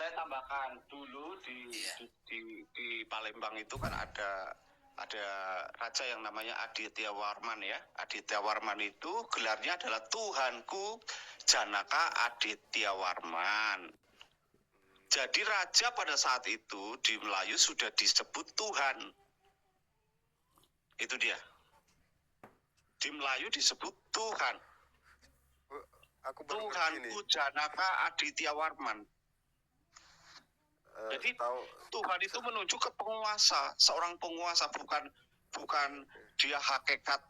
saya tambahkan dulu di Palembang itu kan ada raja yang namanya Aditya Warman ya. Aditya Warman itu gelarnya adalah Tuhanku Janaka Aditya Warman. Jadi raja pada saat itu di Melayu sudah disebut Tuhan. Itu dia. Di Melayu disebut Tuhan. Tuhanku Janaka Aditya Warman. Jadi Tuhan itu menuju ke penguasa, seorang penguasa, bukan dia hakikat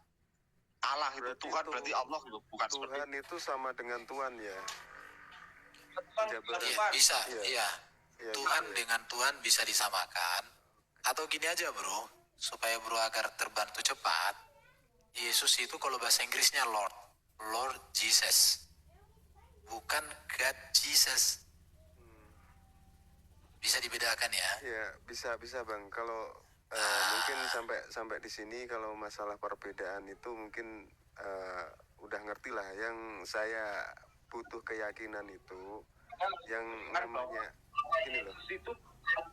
Allah itu. Tuhan berarti Allah itu, bukan Tuhan seperti itu sama dengan Tuhan ya. Bisa, iya. Tuhan dengan Tuhan bisa disamakan. Atau gini aja bro, supaya bro agar terbantu cepat. Yesus itu kalau bahasa Inggrisnya Lord Jesus, bukan God Jesus. Bisa dibedakan ya? Iya, bisa Bang. Kalau mungkin sampai di sini kalau masalah perbedaan itu mungkin udah ngerti lah. Yang saya butuh keyakinan itu yang namanya ini loh. itu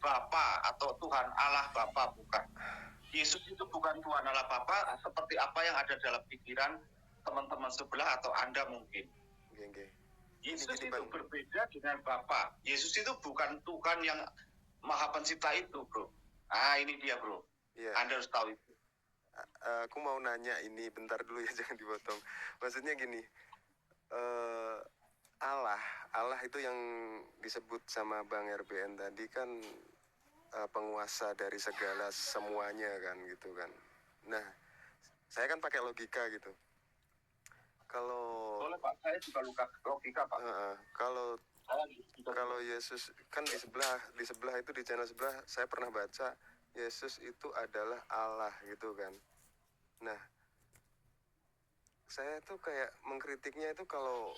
Bapa atau Tuhan Allah Bapa, bukan. Yesus itu bukan Tuhan Allah Bapa seperti apa yang ada dalam pikiran teman-teman sebelah atau Anda mungkin. Oke. Yesus itu berbeda dengan Bapa. Yesus itu bukan Tuhan yang Maha Pencipta itu, bro. Ini dia, bro. Yeah. Anda harus tahu itu. Aku mau nanya ini, bentar dulu ya, jangan dipotong. Maksudnya gini, Allah itu yang disebut sama Bang RBN tadi kan penguasa dari segala semuanya kan gitu kan. Nah, saya kan pakai logika gitu. Kalau Pak, saya juga logika, Pak. Kalau Yesus kan di sebelah itu, di channel sebelah saya pernah baca Yesus itu adalah Allah gitu kan. Nah, saya tuh kayak mengkritiknya itu kalau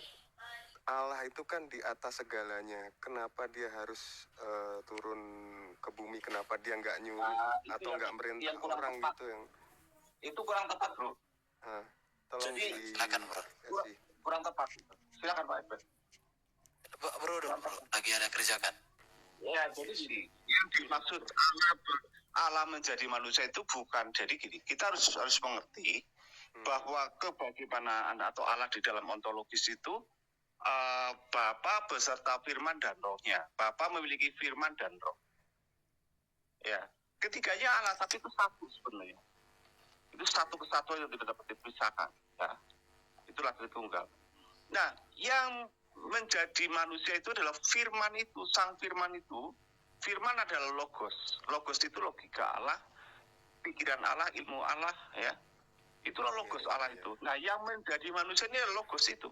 Allah itu kan di atas segalanya, kenapa dia harus turun ke bumi, kenapa dia nggak nyuruh atau nggak merintah orang tepat. Gitu yang itu kurang tepat, bro. Tolong silakan bro. Kurang tepat. Silakan Pak Ebert. Bro, lagi ada kerjakan. Ya, jadi gini, yang dimaksud Allah menjadi manusia itu bukan, jadi gini, kita harus mengerti bahwa kebagaimanaan atau Allah di dalam ontologis itu Bapa beserta firman dan rohnya. Bapa memiliki firman dan roh. Ya, ketiganya Allah, tapi itu satu sebenarnya. Itu satu kesatuan yang tidak dapat dipisahkan. Ya. Itulah Tritunggal. Nah, yang menjadi manusia itu adalah firman itu, sang firman itu. Firman adalah logos. Logos itu logika Allah, pikiran Allah, ilmu Allah, ya. Itulah logos Allah itu. Nah, yang menjadi manusia ini adalah logos itu.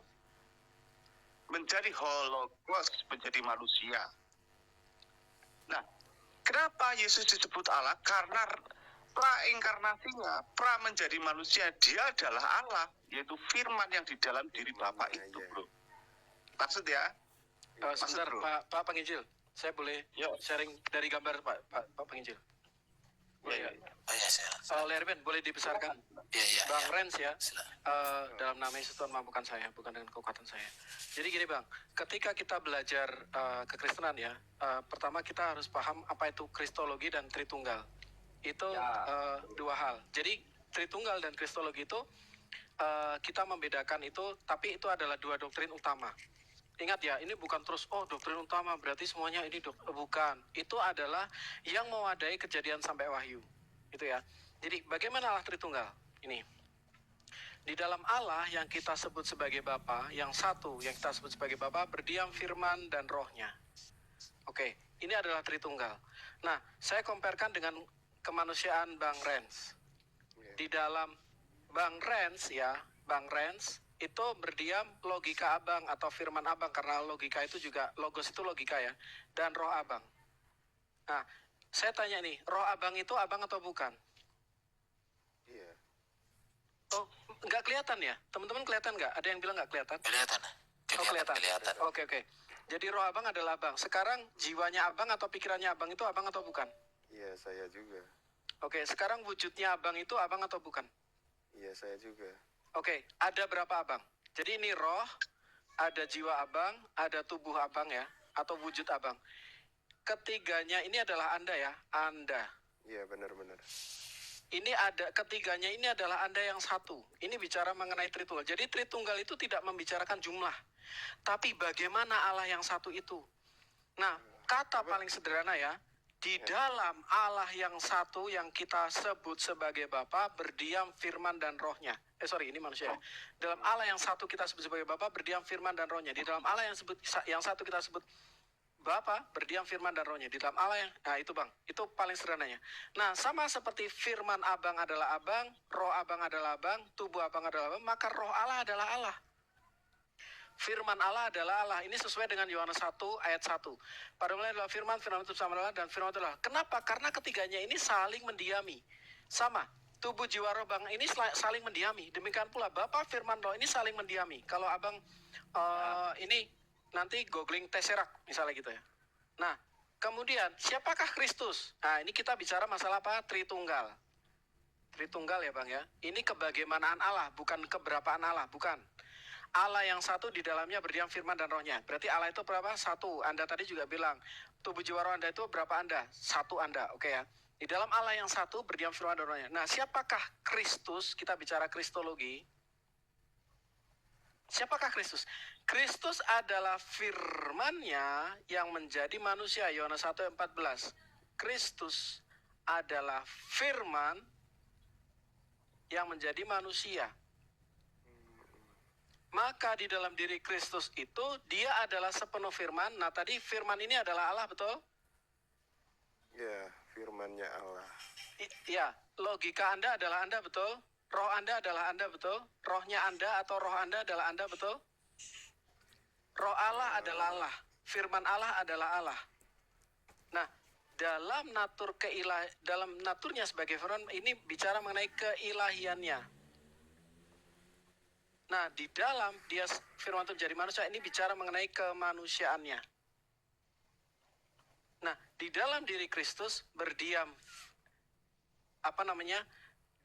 Menjadi hologos, menjadi manusia. Nah, kenapa Yesus disebut Allah? Karena pra-inkarnasinya, menjadi manusia, dia adalah Allah, yaitu firman yang di dalam diri Bapa itu, bro. Maksud ya? Sebentar, Pak Penginjil, saya boleh sharing dari gambar Pak Penginjil? Boleh ya? Lerben, boleh dibesarkan? Bang Rens ya, dalam nama Yesus Tuhan mampukan saya, bukan dengan kekuatan saya. Jadi gini Bang, ketika kita belajar kekristenan ya, pertama kita harus paham apa itu kristologi dan tritunggal. Itu dua hal. Jadi tritunggal dan kristologi itu kita membedakan itu, tapi itu adalah dua doktrin utama. Ingat ya, ini bukan terus doktrin utama berarti semuanya ini bukan. Itu adalah yang mewadai kejadian sampai wahyu. Itu ya. Jadi bagaimana Allah Tritunggal? Ini. Di dalam Allah yang kita sebut sebagai Bapa, yang satu yang kita sebut sebagai Bapa, berdiam firman dan rohnya. Oke, ini adalah Tritunggal. Nah, saya comparekan dengan kemanusiaan Bang Rens. Di dalam Bang Rens ya, Bang Rens itu berdiam logika abang atau firman abang, karena logika itu juga, logos itu logika ya, dan roh abang. Nah, saya tanya nih, roh abang itu abang atau bukan? Iya. Oh, nggak kelihatan ya? Teman-teman kelihatan nggak? Ada yang bilang nggak kelihatan? Kelihatan. Kelihatan. Oke. Jadi roh abang adalah abang. Sekarang jiwanya abang atau pikirannya abang itu abang atau bukan? Iya, saya juga. Oke, sekarang wujudnya abang itu abang atau bukan? Iya, saya juga. Oke, ada berapa abang? Jadi ini roh, ada jiwa abang, ada tubuh abang ya, atau wujud abang. ketiganya ini adalah Anda ya, Anda. Iya, benar-benar. Ini ada ketiganya ini adalah Anda yang satu. Ini bicara mengenai Tritunggal. Jadi Tritunggal itu tidak membicarakan jumlah, tapi bagaimana Allah yang satu itu. Nah, kata paling sederhana ya, di dalam Allah yang satu yang kita sebut sebagai Bapa berdiam firman dan rohnya. Ini manusia. Dalam Allah yang satu kita sebut sebagai Bapa berdiam firman dan rohnya. Di dalam Allah yang satu kita sebut Bapa berdiam firman dan rohnya. Di dalam Allah yang, nah itu Bang, itu paling sederhananya. Nah, sama seperti firman Abang adalah Abang, roh Abang adalah Abang, tubuh Abang adalah Abang, maka roh Allah adalah Allah. Firman Allah adalah Allah. Ini sesuai dengan Yohanes 1 ayat 1. Pada mulanya adalah firman, firman itu sama Allah, dan firman itu adalah. Kenapa? Karena ketiganya ini saling mendiami. Sama. Tubuh jiwa roh Bang ini saling mendiami. Demikian pula Bapa firman roh ini saling mendiami. Kalau Abang ini nanti googling Tesseract misalnya gitu ya. Nah, kemudian siapakah Kristus? Nah, ini kita bicara masalah apa? Tritunggal. Tritunggal ya Bang ya. Ini kebagaimanaan Allah, bukan keberapaan Allah, bukan. Allah yang satu di dalamnya berdiam firman dan rohnya. Berarti Allah itu berapa? Satu. Anda tadi juga bilang, tubuh jiwa roh Anda itu berapa Anda? Satu Anda, oke ya. Di dalam Allah yang satu berdiam firman dan rohnya. Nah, siapakah Kristus? Kita bicara kristologi. Siapakah Kristus? Kristus adalah firman-Nya yang menjadi manusia. Yohanes 1:14. Kristus adalah firman yang menjadi manusia. Maka di dalam diri Kristus itu dia adalah sepenuh firman. Nah, tadi firman ini adalah Allah, betul? Ya, firman-Nya Allah. Iya, logika Anda adalah Anda, betul? Roh Anda adalah Anda, betul? Rohnya Anda atau roh Anda adalah Anda, betul? Roh Allah adalah Allah. Firman Allah adalah Allah. Nah, dalam naturnya sebagai firman ini bicara mengenai keilahiannya. Nah, di dalam dia firman itu menjadi manusia ini bicara mengenai kemanusiaannya. Nah, di dalam diri Kristus berdiam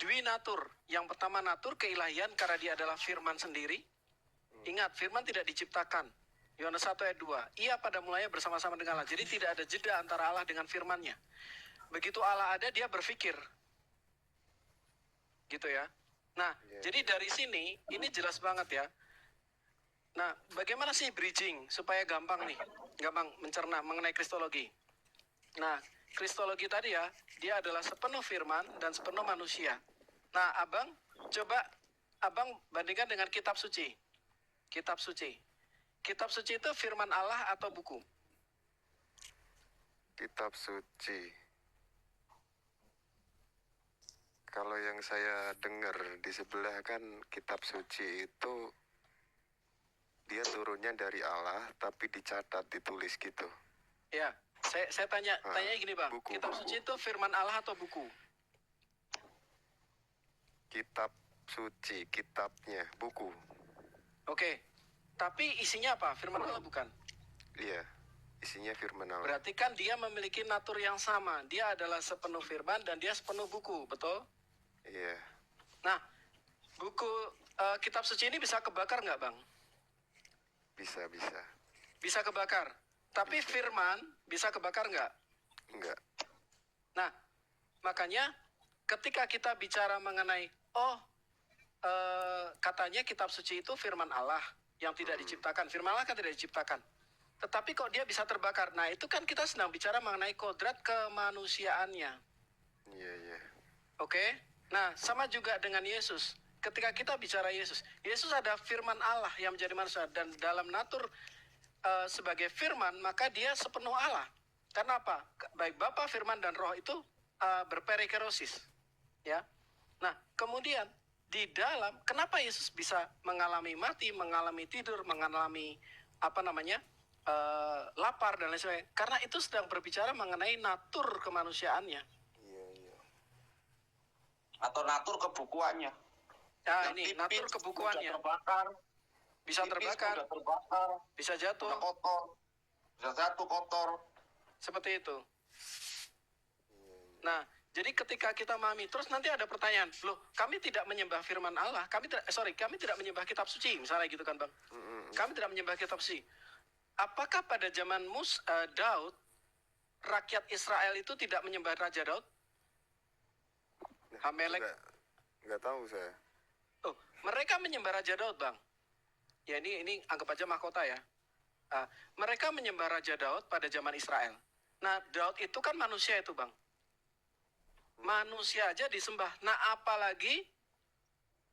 dwi natur. Yang pertama natur keilahian karena dia adalah firman sendiri. Ingat, firman tidak diciptakan. Yohanes 1 ayat 2. Ia pada mulanya bersama-sama dengan Allah. Jadi tidak ada jeda antara Allah dengan firman-Nya. Begitu Allah ada, dia berpikir. Gitu ya. Nah, jadi dari sini, ini jelas banget ya. Nah, bagaimana sih bridging supaya gampang mencerna mengenai kristologi. Nah, kristologi tadi ya, dia adalah sepenuh firman dan sepenuh manusia. Nah, Abang bandingkan dengan kitab suci. Kitab suci. Kitab suci itu firman Allah atau buku? Kitab suci. Kalau yang saya dengar di sebelah kan kitab suci itu dia turunnya dari Allah tapi dicatat, ditulis gitu. Ya, saya tanya gini Bang, kitab suci itu firman Allah atau buku? Kitab suci, kitabnya, buku. Oke, tapi isinya apa? Firman Allah bukan? Iya, isinya firman Allah. Berarti kan dia memiliki natur yang sama. Dia adalah sepenuh firman dan dia sepenuh buku, betul? Iya. Nah, buku kitab suci ini bisa kebakar nggak Bang? Bisa. Bisa kebakar. Tapi firman bisa kebakar nggak? Enggak. Nah, makanya ketika kita bicara mengenai katanya kitab suci itu firman Allah yang tidak diciptakan. Firman Allah kan tidak diciptakan. Tetapi kok dia bisa terbakar? Nah, itu kan kita sedang bicara mengenai kodrat kemanusiaannya. Iya. Oke? Nah, sama juga dengan Yesus. Ketika kita bicara Yesus ada firman Allah yang menjadi manusia. Dan dalam natur sebagai firman, maka dia sepenuh Allah. Karena apa? Baik Bapa, firman, dan roh itu berperikerosis. Ya. Nah, kemudian di dalam, kenapa Yesus bisa mengalami mati, mengalami tidur, mengalami lapar dan lain sebagainya? Karena itu sedang berbicara mengenai natur kemanusiaannya. Iya. Atau natur kebukuannya. Nah, ini natur kebukuannya. Bisa terbakar, bisa jatuh, kotor. Seperti itu. Nah, jadi ketika kita memahami, terus nanti ada pertanyaan, loh, kami tidak menyembah firman Allah, kami tidak menyembah kitab suci, misalnya gitu kan Bang. Kami tidak menyembah kitab suci. Apakah pada zaman Daud, rakyat Israel itu tidak menyembah Raja Daud? Hamelek? Nggak tahu saya. Oh, mereka menyembah Raja Daud, Bang. Ya ini anggap aja mahkota ya. Mereka menyembah Raja Daud pada zaman Israel. Nah, Daud itu kan manusia itu, Bang. Manusia aja disembah. Nah, apalagi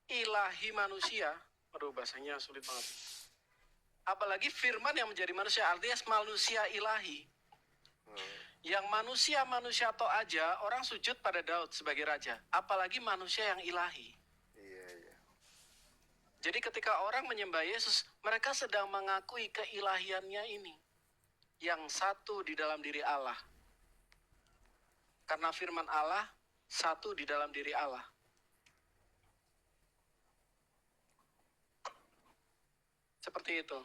ilahi manusia. Aduh, bahasanya sulit banget. Apalagi firman yang menjadi manusia, artinya manusia ilahi. Yang manusia toh aja, orang sujud pada Daud sebagai raja. Apalagi manusia yang ilahi. Iya. Jadi ketika orang menyembah Yesus, mereka sedang mengakui keilahiannya ini. Yang satu di dalam diri Allah. Karena firman Allah, satu di dalam diri Allah. Seperti itu.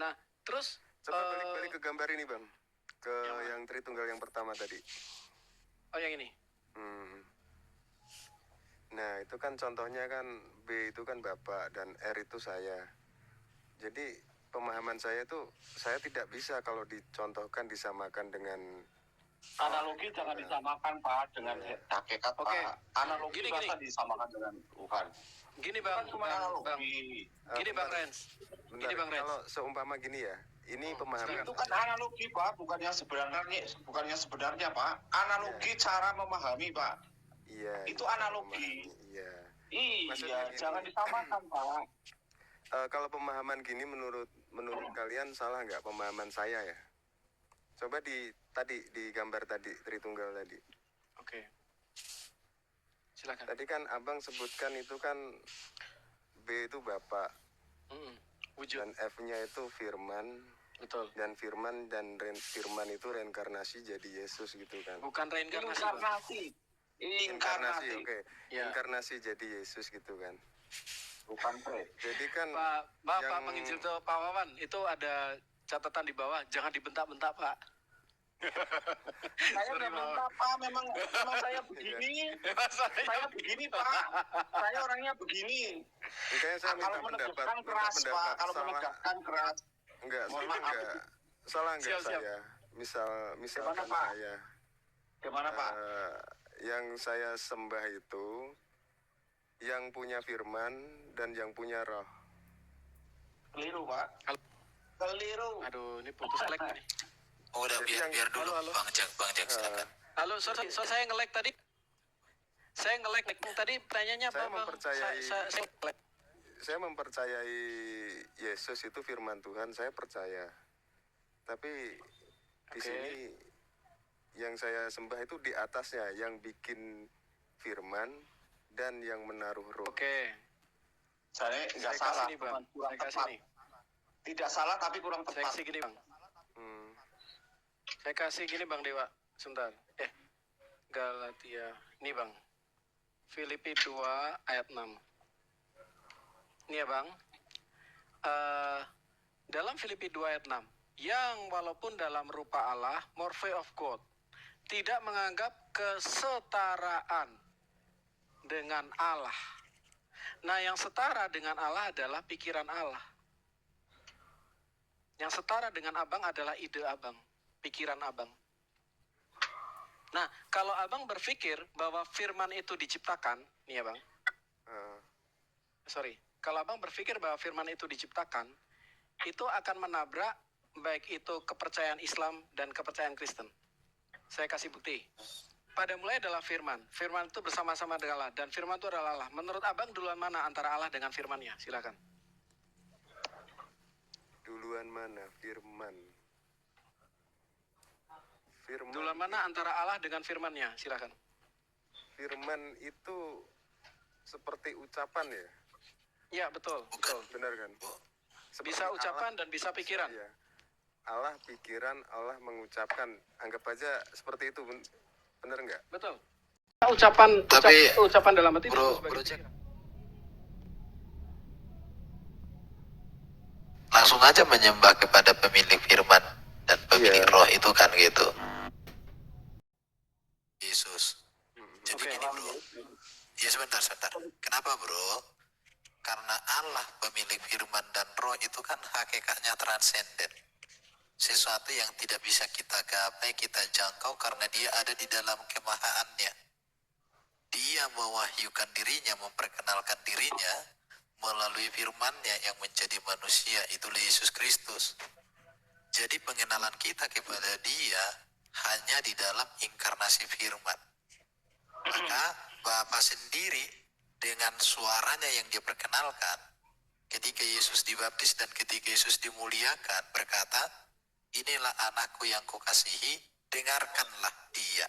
Nah, terus... Coba balik ke gambar ini, Bang. Ke yang Tritunggal yang pertama tadi. Oh, yang ini? Nah, itu kan contohnya kan B itu kan Bapak dan R itu saya. Jadi pemahaman saya itu, saya tidak bisa kalau dicontohkan disamakan dengan analogi jangan disamakan Pak dengan hakikat Pak. Analogi masa disamakan dengan Tuhan. Gini Bang, gini Bang Rens. Gini Bang Rens. Kalau seumpama gini ya, ini pemahaman. Itu kan analogi Pak, bukannya sebenarnya Pak. Analogi cara memahami Pak. Iya. Itu analogi. Iya, jangan disamakan Pak. Kalau pemahaman gini menurut kalian salah nggak pemahaman saya ya? Coba di gambar tadi Tritunggal tadi. Oke. Silakan. Tadi kan Abang sebutkan itu kan B itu Bapak. Wujud. Dan F-nya itu Firman. Betul. Dan Firman Firman itu reinkarnasi jadi Yesus gitu kan. Bukan reinkarnasi. Inkarnasi, oke. Ya. Inkarnasi jadi Yesus gitu kan. Bukan jadi kan Pak penginjil tuh Pak Wawan itu ada catatan di bawah, jangan dibentak-bentak Pak. Saya udah bentak Pak, memang saya begini. Saya begini Pak. Saya orangnya begini. Makanya saya minta pendapat keras Pak. Kalau menegakkan keras. Enggak. Salah enggak saya? Misalkan saya. Gimana Pak? Yang saya sembah itu yang punya firman dan yang punya roh. Keliru Pak. Keliru. Aduh, ini putus lag nih. Oh, udah biar dulu. Halo. Bang Jack silakan. Halo, sorry, saya nge-lag tadi. Saya nge-lag tadi pertanyaannya apa? Saya mempercayai Yesus itu firman Tuhan, saya percaya. Tapi di sini yang saya sembah itu di atasnya, yang bikin firman dan yang menaruh roh. Oke. Saya nggak salah, nih, Bang. Kurang tepat. Tidak salah tapi kurang tepat. Saya kasih gini Bang. Saya kasih gini Bang Dewa. Sebentar. Galatia. Ini Bang. Filipi 2 ayat 6. Ini ya Bang. Dalam Filipi 2 ayat 6. Yang walaupun dalam rupa Allah, morphe of God, tidak menganggap kesetaraan dengan Allah. Nah, yang setara dengan Allah adalah pikiran Allah. Yang setara dengan Abang adalah ide Abang, pikiran Abang. Nah, kalau Abang berpikir bahwa firman itu diciptakan, nih ya Bang. Kalau Abang berpikir bahwa firman itu diciptakan, itu akan menabrak baik itu kepercayaan Islam dan kepercayaan Kristen. Saya kasih bukti. Pada mulai adalah firman. Firman itu bersama-sama dengan Allah. Dan firman itu adalah Allah. Menurut Abang duluan mana antara Allah dengan firmannya? Silakan. Duluan mana? Firman. Duluan mana antara Allah dengan firmannya? Silakan. Firman itu seperti ucapan ya? Ya, betul. Benar kan? Bisa ucapan dan bisa pikiran. Ya. Allah pikiran, Allah mengucapkan. Anggap aja seperti itu. Benar nggak? Betul. Ucapan dalam hati bro cek. Langsung aja menyembah kepada pemilik firman dan pemilik roh itu kan gitu. Yesus. Jadi gini bro. Ya sebentar. Kenapa bro? Karena Allah pemilik firman dan roh itu kan hakikatnya transenden. sesuatu yang tidak bisa kita gapai, kita jangkau karena dia ada di dalam kemahaannya. Dia mewahyukan dirinya, memperkenalkan dirinya melalui firman-Nya yang menjadi manusia, itulah Yesus Kristus. Jadi pengenalan kita kepada dia hanya di dalam inkarnasi firman. Maka Bapa sendiri dengan suaranya yang dia perkenalkan ketika Yesus dibaptis dan ketika Yesus dimuliakan berkata, inilah anakku yang kukasihi, dengarkanlah dia.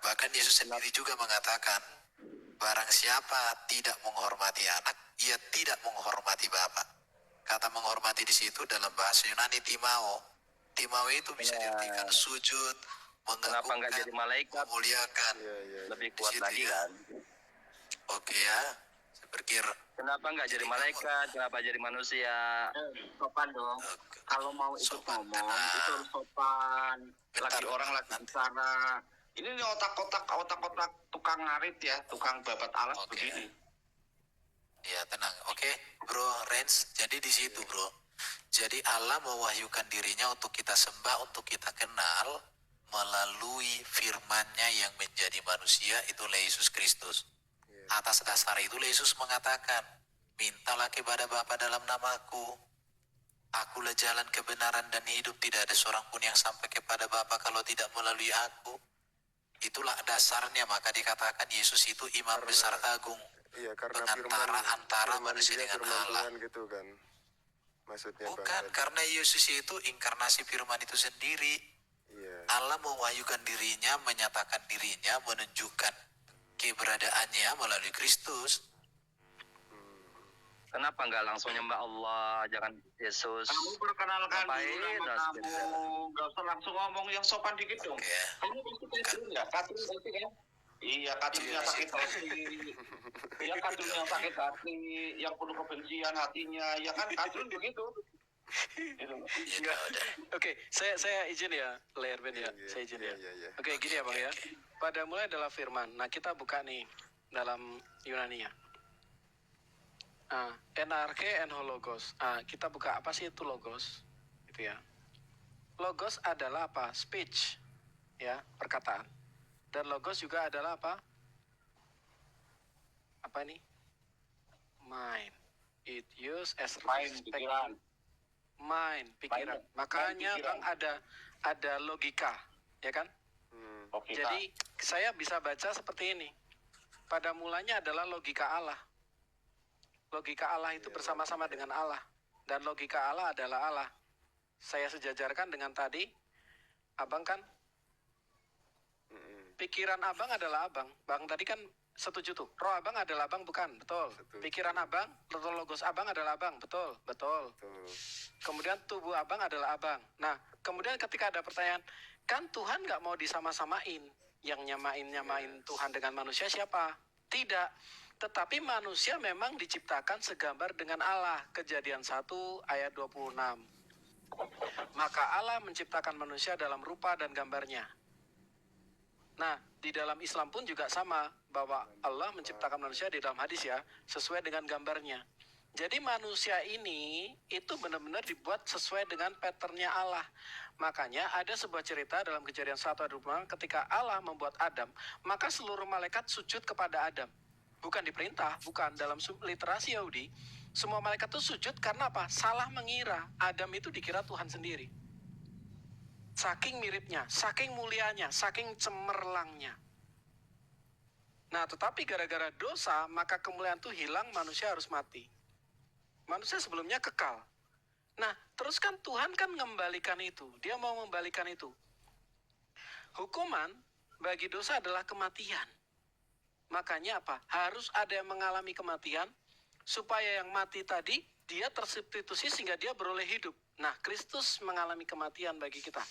Bahkan Yesus sendiri juga mengatakan, barang siapa tidak menghormati anak, ia tidak menghormati Bapa. Kata menghormati di situ dalam bahasa Yunani timao. Timao itu bisa diartikan sujud, Kenapa nggak jadi malaikat? memuliakan. Lebih kuat lagi kan? Oke ya, saya pikir. Kenapa nggak jadi malaikat? Kenapa jadi manusia? Sopan dong. Kalau mau ikut ngomong itu harus sopan. Lagi orang lagi bicara. Ini nih otak-otak tukang ngarit ya, tukang babat alat begini. Ya tenang, oke, Bro Renz. Jadi di situ bro. Jadi Allah mewahyukan dirinya untuk kita sembah, untuk kita kenal melalui firman-Nya yang menjadi manusia, itulah Yesus Kristus. Atas dasar itu Yesus mengatakan, mintalah kepada Bapa dalam namaku. Akulah jalan kebenaran dan hidup, tidak ada seorang pun yang sampai kepada Bapa kalau tidak melalui aku. Itulah dasarnya, maka dikatakan Yesus itu imam besar agung. Iya, karena pengantara antara manusia dengan Allah. Gitu kan. Maksudnya bukan, karena Yesus itu inkarnasi firman itu sendiri. Iya. Allah mewahyukan dirinya, menyatakan dirinya, menunjukkan keberadaannya melalui Kristus. Kenapa nggak langsung nyembah Allah, jangan Yesus? Kamu perkenalkan dulu nama Ngapain? kamu, nggak usah langsung ngomong yang sopan dikit dong. Kamu pasti Katrin ya? Katrin pasti kan? Iya, Katrin yang sakit hati. Ya, Katrin yang sakit hati, yang penuh kebencian hatinya. Ya kan, Katrin begitu. Gitu. Oke, saya izin ya, Lerben ya, saya izin ya. Oke, gini ya Bang ya. Pada mulai adalah firman. Nah, kita buka nih dalam Yunani ya. NRK and hologos. Kita buka apa sih itu logos? Itu ya. Logos adalah apa? Speech, ya, perkataan. Dan logos juga adalah apa? Apa ini? Mind. It used as pikiran. Mind, pikiran. Makanya pikiran. Bang ada logika, ya kan? Logika. Jadi saya bisa baca seperti ini. Pada mulanya adalah logika Allah. Logika Allah itu bersama-sama dengan Allah. Dan logika Allah adalah Allah. Saya sejajarkan dengan tadi, Abang kan? Pikiran Abang adalah Abang. Bang tadi kan setuju tuh. Roh Abang adalah Abang, bukan? Betul. Pikiran Abang, logos Abang adalah Abang. Betul. Kemudian tubuh Abang adalah Abang. Nah, kemudian ketika ada pertanyaan, kan Tuhan nggak mau disama-samain. Yang nyamain Tuhan dengan manusia siapa? Tidak. Tetapi manusia memang diciptakan segambar dengan Allah. Kejadian 1 ayat 26. Maka Allah menciptakan manusia dalam rupa dan gambarnya. Nah, di dalam Islam pun juga sama. Bahwa Allah menciptakan manusia di dalam hadis ya, sesuai dengan gambarnya. Jadi manusia ini itu benar-benar dibuat sesuai dengan patternnya Allah. Makanya ada sebuah cerita dalam Kejadian 1 ayat 26, ketika Allah membuat Adam, maka seluruh malaikat sujud kepada Adam. Bukan diperintah, bukan. Dalam literasi Yahudi, semua malaikat itu sujud karena apa? Salah mengira Adam itu dikira Tuhan sendiri. Saking miripnya, saking mulianya, saking cemerlangnya. Nah, tetapi gara-gara dosa, maka kemuliaan itu hilang, manusia harus mati. Manusia sebelumnya kekal. Nah, terus kan Tuhan kan mengembalikan itu. Dia mau membalikan itu. Hukuman bagi dosa adalah kematian. Makanya apa? Harus ada yang mengalami kematian, supaya yang mati tadi, dia tersubstitusi sehingga dia beroleh hidup. Nah, Kristus mengalami kematian bagi kita.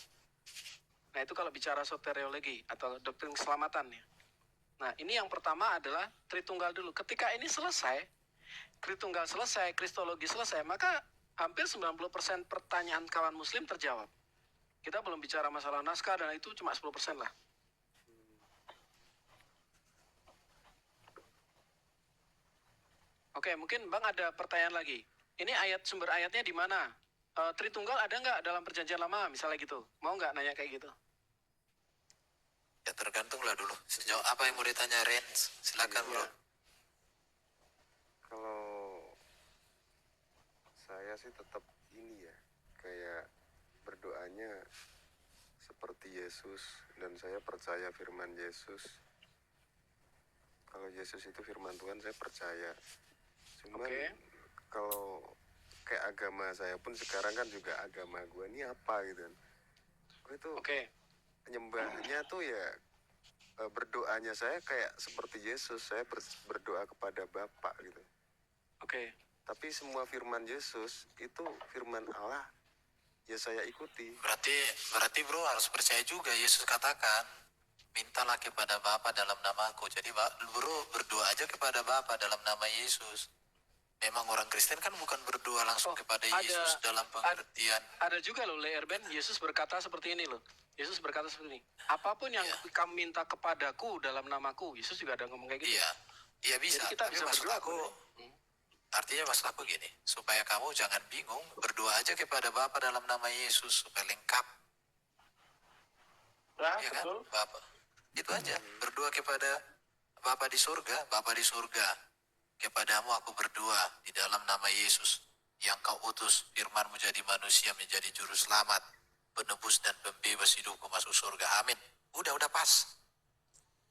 Nah, itu kalau bicara soteriologi atau doktrin keselamatan ya. Nah, ini yang pertama adalah Tritunggal dulu. Ketika ini selesai, Tritunggal selesai, Kristologi selesai, maka hampir 90% pertanyaan kawan muslim terjawab. Kita belum bicara masalah naskah dan itu cuma 10% lah. Oke, mungkin Bang ada pertanyaan lagi. Ini sumber ayatnya di mana? Tritunggal ada nggak dalam perjanjian lama misalnya gitu? Mau nggak nanya kayak gitu? Ya tergantung lah dulu. Sejauh apa yang mau ditanya Ren? Silakan bro. Kalau saya sih tetap ini ya, kayak berdoanya seperti Yesus, dan saya percaya firman Yesus. Kalau Yesus itu firman Tuhan, saya percaya. Cuman kalau kayak agama saya pun sekarang kan juga agama gue ini apa gitu kan. Gue tuh nyembahnya tuh ya berdoanya saya kayak seperti Yesus. Saya berdoa kepada Bapa gitu. Tapi semua firman Yesus itu firman Allah, ya saya ikuti. Berarti bro harus percaya juga. Yesus katakan, mintalah kepada Bapa dalam namaku. Jadi bro berdoa aja kepada Bapa dalam nama Yesus. Memang orang Kristen kan bukan berdoa langsung kepada Yesus dalam pengertian. Ada juga loh, Leerben, Yesus berkata seperti ini loh. Yesus berkata seperti ini. Apapun yang kamu minta kepadaku dalam namaku, Yesus juga ada ngomong kayak gitu. Iya bisa. Jadi kita tapi bisa maksud berdoa. Artinya maksud aku gini, supaya kamu jangan bingung, berdoa aja kepada Bapa dalam nama Yesus supaya lengkap. Ya kan? Bapa. Itu aja. Berdoa kepada Bapa di surga, Bapa di surga. Kepadamu aku berdoa di dalam nama Yesus yang kau utus, firman-Mu jadi manusia, menjadi juru selamat, penebus dan pembebas hidupku masuk surga. Amin. Udah pas.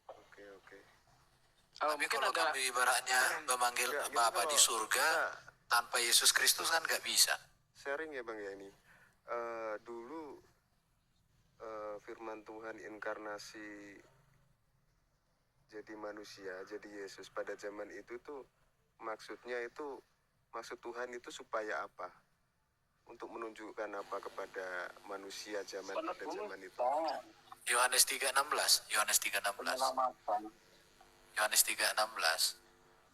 Oke. Tapi kalau kamu ibaratnya memanggil Bapa di surga tanpa Yesus Kristus kan nggak bisa. Sharing ya Bang ya ini. Dulu firman Tuhan inkarnasi jadi manusia, jadi Yesus pada zaman itu tuh maksud Tuhan itu supaya apa? Untuk menunjukkan apa kepada manusia pada zaman itu? Yohanes 3:16. Yohanes 3:16.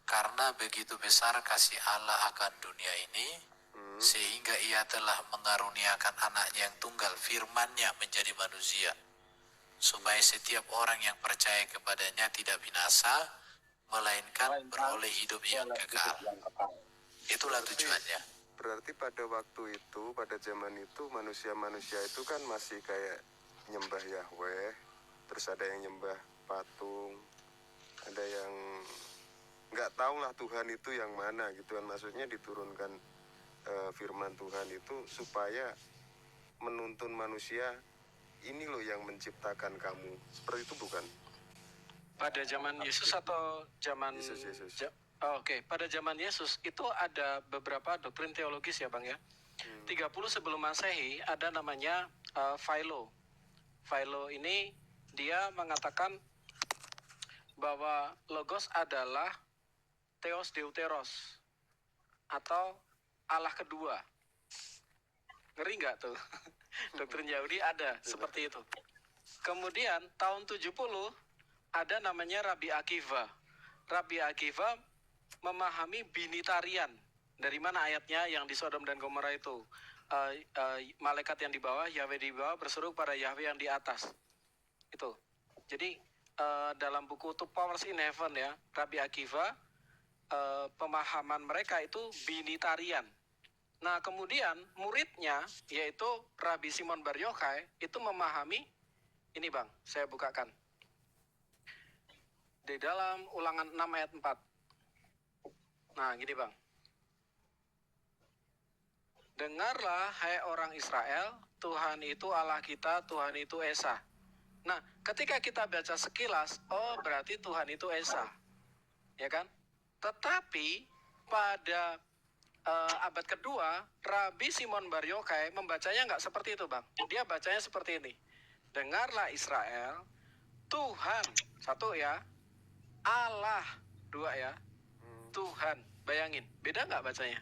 Karena begitu besar kasih Allah akan dunia ini, sehingga ia telah mengaruniakan anaknya yang tunggal, firman-Nya menjadi manusia, supaya setiap orang yang percaya kepadanya tidak binasa, melainkan beroleh hidup yang kekal. Itulah tujuannya. Berarti pada waktu itu, pada zaman itu, manusia-manusia itu kan masih kayak nyembah Yahweh, terus ada yang nyembah patung, ada yang nggak tahu lah Tuhan itu yang mana gitu kan. Maksudnya diturunkan firman Tuhan itu supaya menuntun manusia, ini loh yang menciptakan kamu. Seperti itu bukan? Pada zaman Yesus atau zaman Yesus. Pada zaman Yesus itu ada beberapa doktrin teologis ya Bang ya. 30 sebelum Masehi ada namanya Philo. Philo ini dia mengatakan bahwa Logos adalah Theos Deuteros atau Allah kedua. Ngeri nggak tuh? Doktrin Yahudi ada seperti itu. Kemudian tahun 70 ada namanya Rabbi Akiva. Rabbi Akiva memahami binitarian. Dari mana ayatnya yang di Sodom dan Gomora itu? Malaikat yang di bawah, Yahweh di bawah berseru pada Yahweh yang di atas. Itu. Jadi dalam buku Two Powers in Heaven ya, Rabbi Akiva pemahaman mereka itu binitarian. Nah kemudian muridnya yaitu Rabbi Simon Bar Yochai itu memahami ini Bang, saya bukakan di dalam Ulangan 6 ayat 4. Nah gini Bang, dengarlah hai orang Israel, Tuhan itu Allah kita, Tuhan itu Esa. Nah ketika kita baca sekilas, oh berarti Tuhan itu Esa, ya kan? Tetapi pada abad kedua, Rabbi Simon Bar Yochai membacanya nggak seperti itu Bang. Dia bacanya seperti ini. Dengarlah Israel, Tuhan, satu ya, Allah, dua ya, Tuhan. Bayangin, beda nggak bacanya?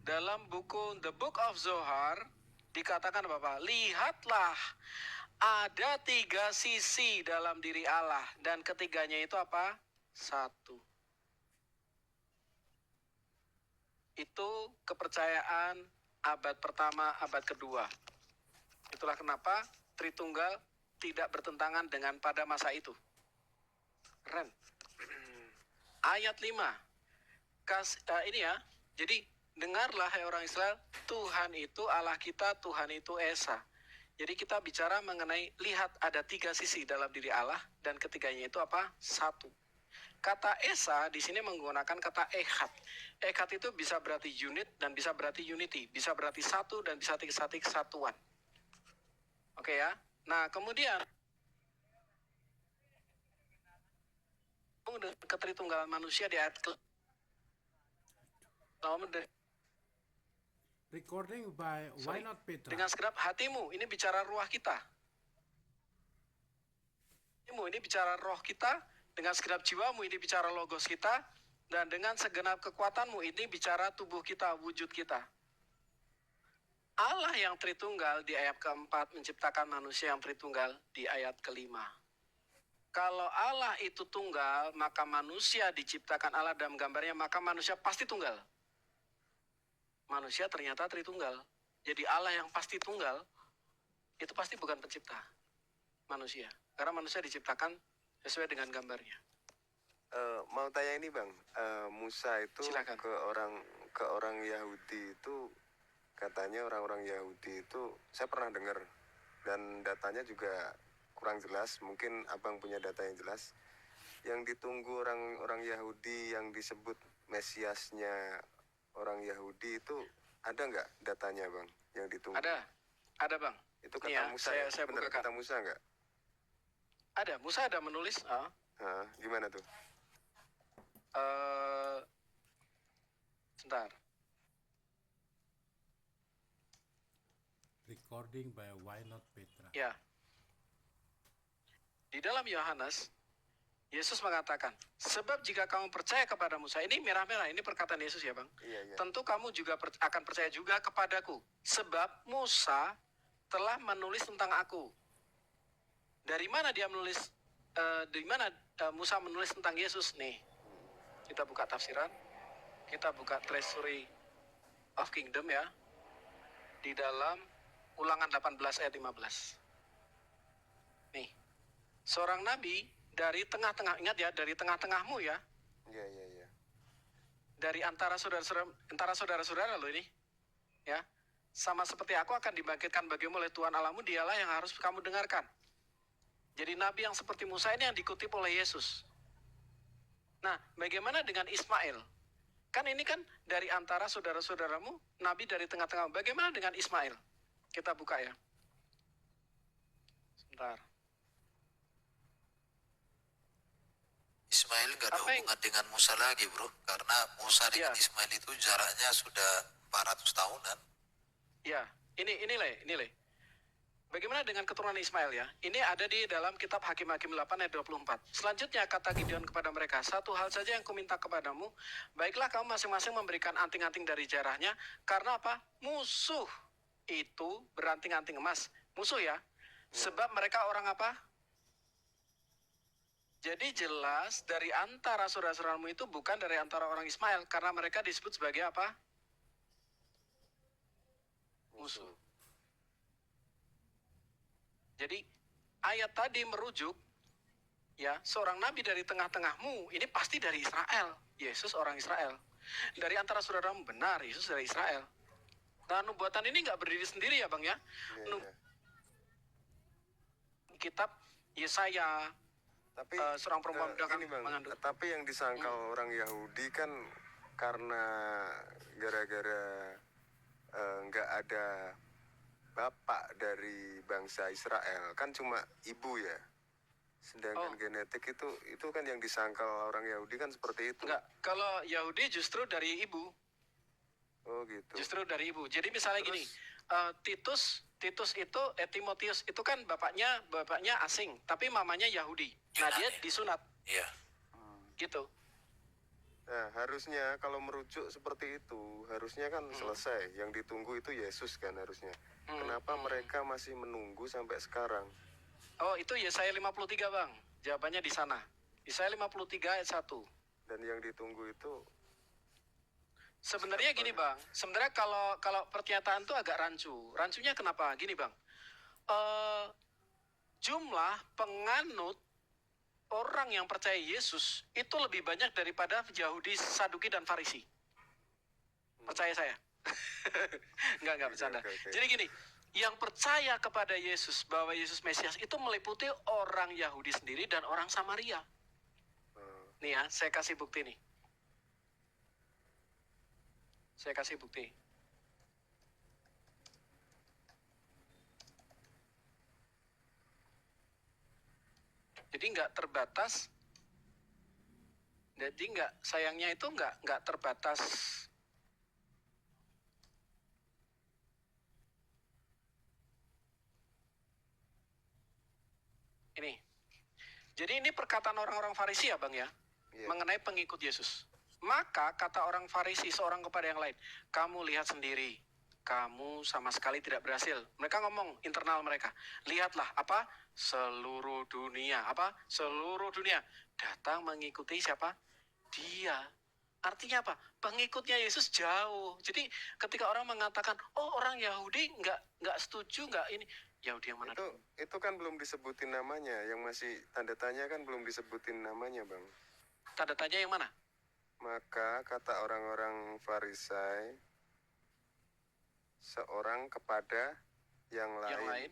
Dalam buku The Book of Zohar, dikatakan apa? Lihatlah, ada 3 sisi dalam diri Allah. Dan ketiganya itu apa? 1. Itu kepercayaan abad pertama, abad kedua. Itulah kenapa Tritunggal tidak bertentangan dengan pada masa itu. Keren. Ayat 5. Ini ya, jadi dengarlah hai orang Israel, Tuhan itu Allah kita, Tuhan itu Esa. Jadi kita bicara mengenai, lihat ada 3 sisi dalam diri Allah, dan ketiganya itu apa? Satu. Kata Esa di sini menggunakan kata Echad. Echad itu bisa berarti unit dan bisa berarti unity, bisa berarti satu dan bisa berarti kesatuan. Oke ya. Nah kemudian keteritunggalan manusia di ayat Recording by Why Not Petra. Dengan segenap hatimu, ini bicara ruah kita. Ini bicara roh kita, dengan segenap jiwamu ini bicara logos kita, dan dengan segenap kekuatanmu ini bicara tubuh kita, wujud kita. Allah yang Tritunggal di ayat keempat menciptakan manusia yang Tritunggal di ayat kelima. Kalau Allah itu tunggal, maka manusia diciptakan Allah dalam gambarnya, maka manusia pasti tunggal. Manusia ternyata Tritunggal. Jadi Allah yang pasti tunggal, itu pasti bukan pencipta manusia. Karena manusia diciptakan sesuai dengan gambarnya. Mau tanya ini Bang, Musa itu Silakan. ke orang Yahudi itu, katanya orang-orang Yahudi itu, saya pernah dengar, dan datanya juga kurang jelas, mungkin Abang punya data yang jelas. Yang ditunggu orang Yahudi yang disebut Mesiasnya orang Yahudi itu, ada nggak datanya Bang yang ditunggu? Ada Bang. Itu kata ya, Musa saya benar bukakan. kata Musa nggak? Ada, Musa ada menulis. Gimana tuh? Sebentar. Recording by Why Not Petra. Ya. Di dalam Yohanes, Yesus mengatakan, sebab jika kamu percaya kepada Musa, ini merah-merah, ini perkataan Yesus ya Bang. Iya. Tentu kamu juga akan percaya juga kepadaku. Sebab Musa telah menulis tentang aku. Dari mana dia menulis, Musa menulis tentang Yesus nih? Kita buka tafsiran, kita buka Treasury of Kingdom ya. Di dalam Ulangan 18 ayat 15. Nih, seorang nabi dari tengah-tengah, ingat ya, dari tengah-tengahmu ya. Iya. Dari antara saudara-saudara lo ini. Ya. Sama seperti aku akan dibangkitkan bagimu oleh Tuhan Allahmu, dialah yang harus kamu dengarkan. Jadi nabi yang seperti Musa ini yang dikutip oleh Yesus. Nah, bagaimana dengan Ismail? Kan ini kan dari antara saudara-saudaramu, nabi dari tengah-tengah. Bagaimana dengan Ismail? Kita buka ya. Sebentar. Ismail gak ada hubungan dengan Musa lagi bro, karena Musa dengan Ismail itu jaraknya sudah 400 tahunan. Ya, ini Le. Bagaimana dengan keturunan Ismail ya? Ini ada di dalam kitab Hakim-Hakim 8 ayat 24. Selanjutnya kata Gideon kepada mereka, satu hal saja yang kuminta kepadamu, baiklah kamu masing-masing memberikan anting-anting dari jarahnya, karena apa? Musuh itu beranting-anting emas. Musuh ya. Sebab mereka orang apa? Jadi jelas dari antara saudara-saudaramu itu bukan dari antara orang Ismail, karena mereka disebut sebagai apa? Musuh. Jadi ayat tadi merujuk ya, seorang nabi dari tengah-tengahmu ini pasti dari Israel. Yesus orang Israel. Dari antara saudaramu, benar, Yesus dari Israel. Nah, nubuatan ini nggak berdiri sendiri ya Bang ya. Kitab Yesaya, tapi seorang perempuan mengandung. Tapi yang disangkal orang Yahudi kan karena gara-gara nggak ada bapak dari bangsa Israel, kan cuma ibu ya. Sedangkan genetik itu kan yang disangkal orang Yahudi kan seperti itu. Enggak, kalau Yahudi justru dari ibu. Oh gitu. Justru dari ibu. Jadi misalnya gini, Titus itu, Timotius itu kan bapaknya asing, tapi mamanya Yahudi. Nah dia disunat. Iya. Gitu. Nah harusnya kalau merujuk seperti itu, harusnya kan selesai. Yang ditunggu itu Yesus kan harusnya. Kenapa mereka masih menunggu sampai sekarang? Oh itu Yesaya 53 Bang. Jawabannya di sana. Yesaya 53 ayat 1. Dan yang ditunggu itu sebenarnya gini Bang, sebenarnya kalau pernyataan itu agak rancu. Rancunya kenapa? Gini Bang, jumlah penganut orang yang percaya Yesus itu lebih banyak daripada Yahudi, Saduki, dan Farisi. Percaya saya. Enggak bercanda. Okay. Jadi gini, yang percaya kepada Yesus, bahwa Yesus Mesias itu meliputi orang Yahudi sendiri dan orang Samaria. Nih ya, saya kasih bukti nih. Saya kasih bukti. Jadi nggak terbatas. Jadi sayangnya itu nggak terbatas. Ini. Jadi ini perkataan orang-orang Farisi ya Bang ya, mengenai pengikut Yesus. Maka kata orang Farisi seorang kepada yang lain, kamu lihat sendiri, kamu sama sekali tidak berhasil. Mereka ngomong internal mereka, lihatlah apa? Seluruh dunia datang mengikuti siapa? Dia. Artinya apa? Pengikutnya Yesus jauh. Jadi ketika orang mengatakan, oh orang Yahudi nggak setuju, nggak ini. Yahudi yang mana? Itu kan belum disebutin namanya, yang masih tanda tanya kan belum disebutin namanya, Bang. Tanda tanya yang mana? Maka kata orang-orang Farisai, seorang kepada yang lain.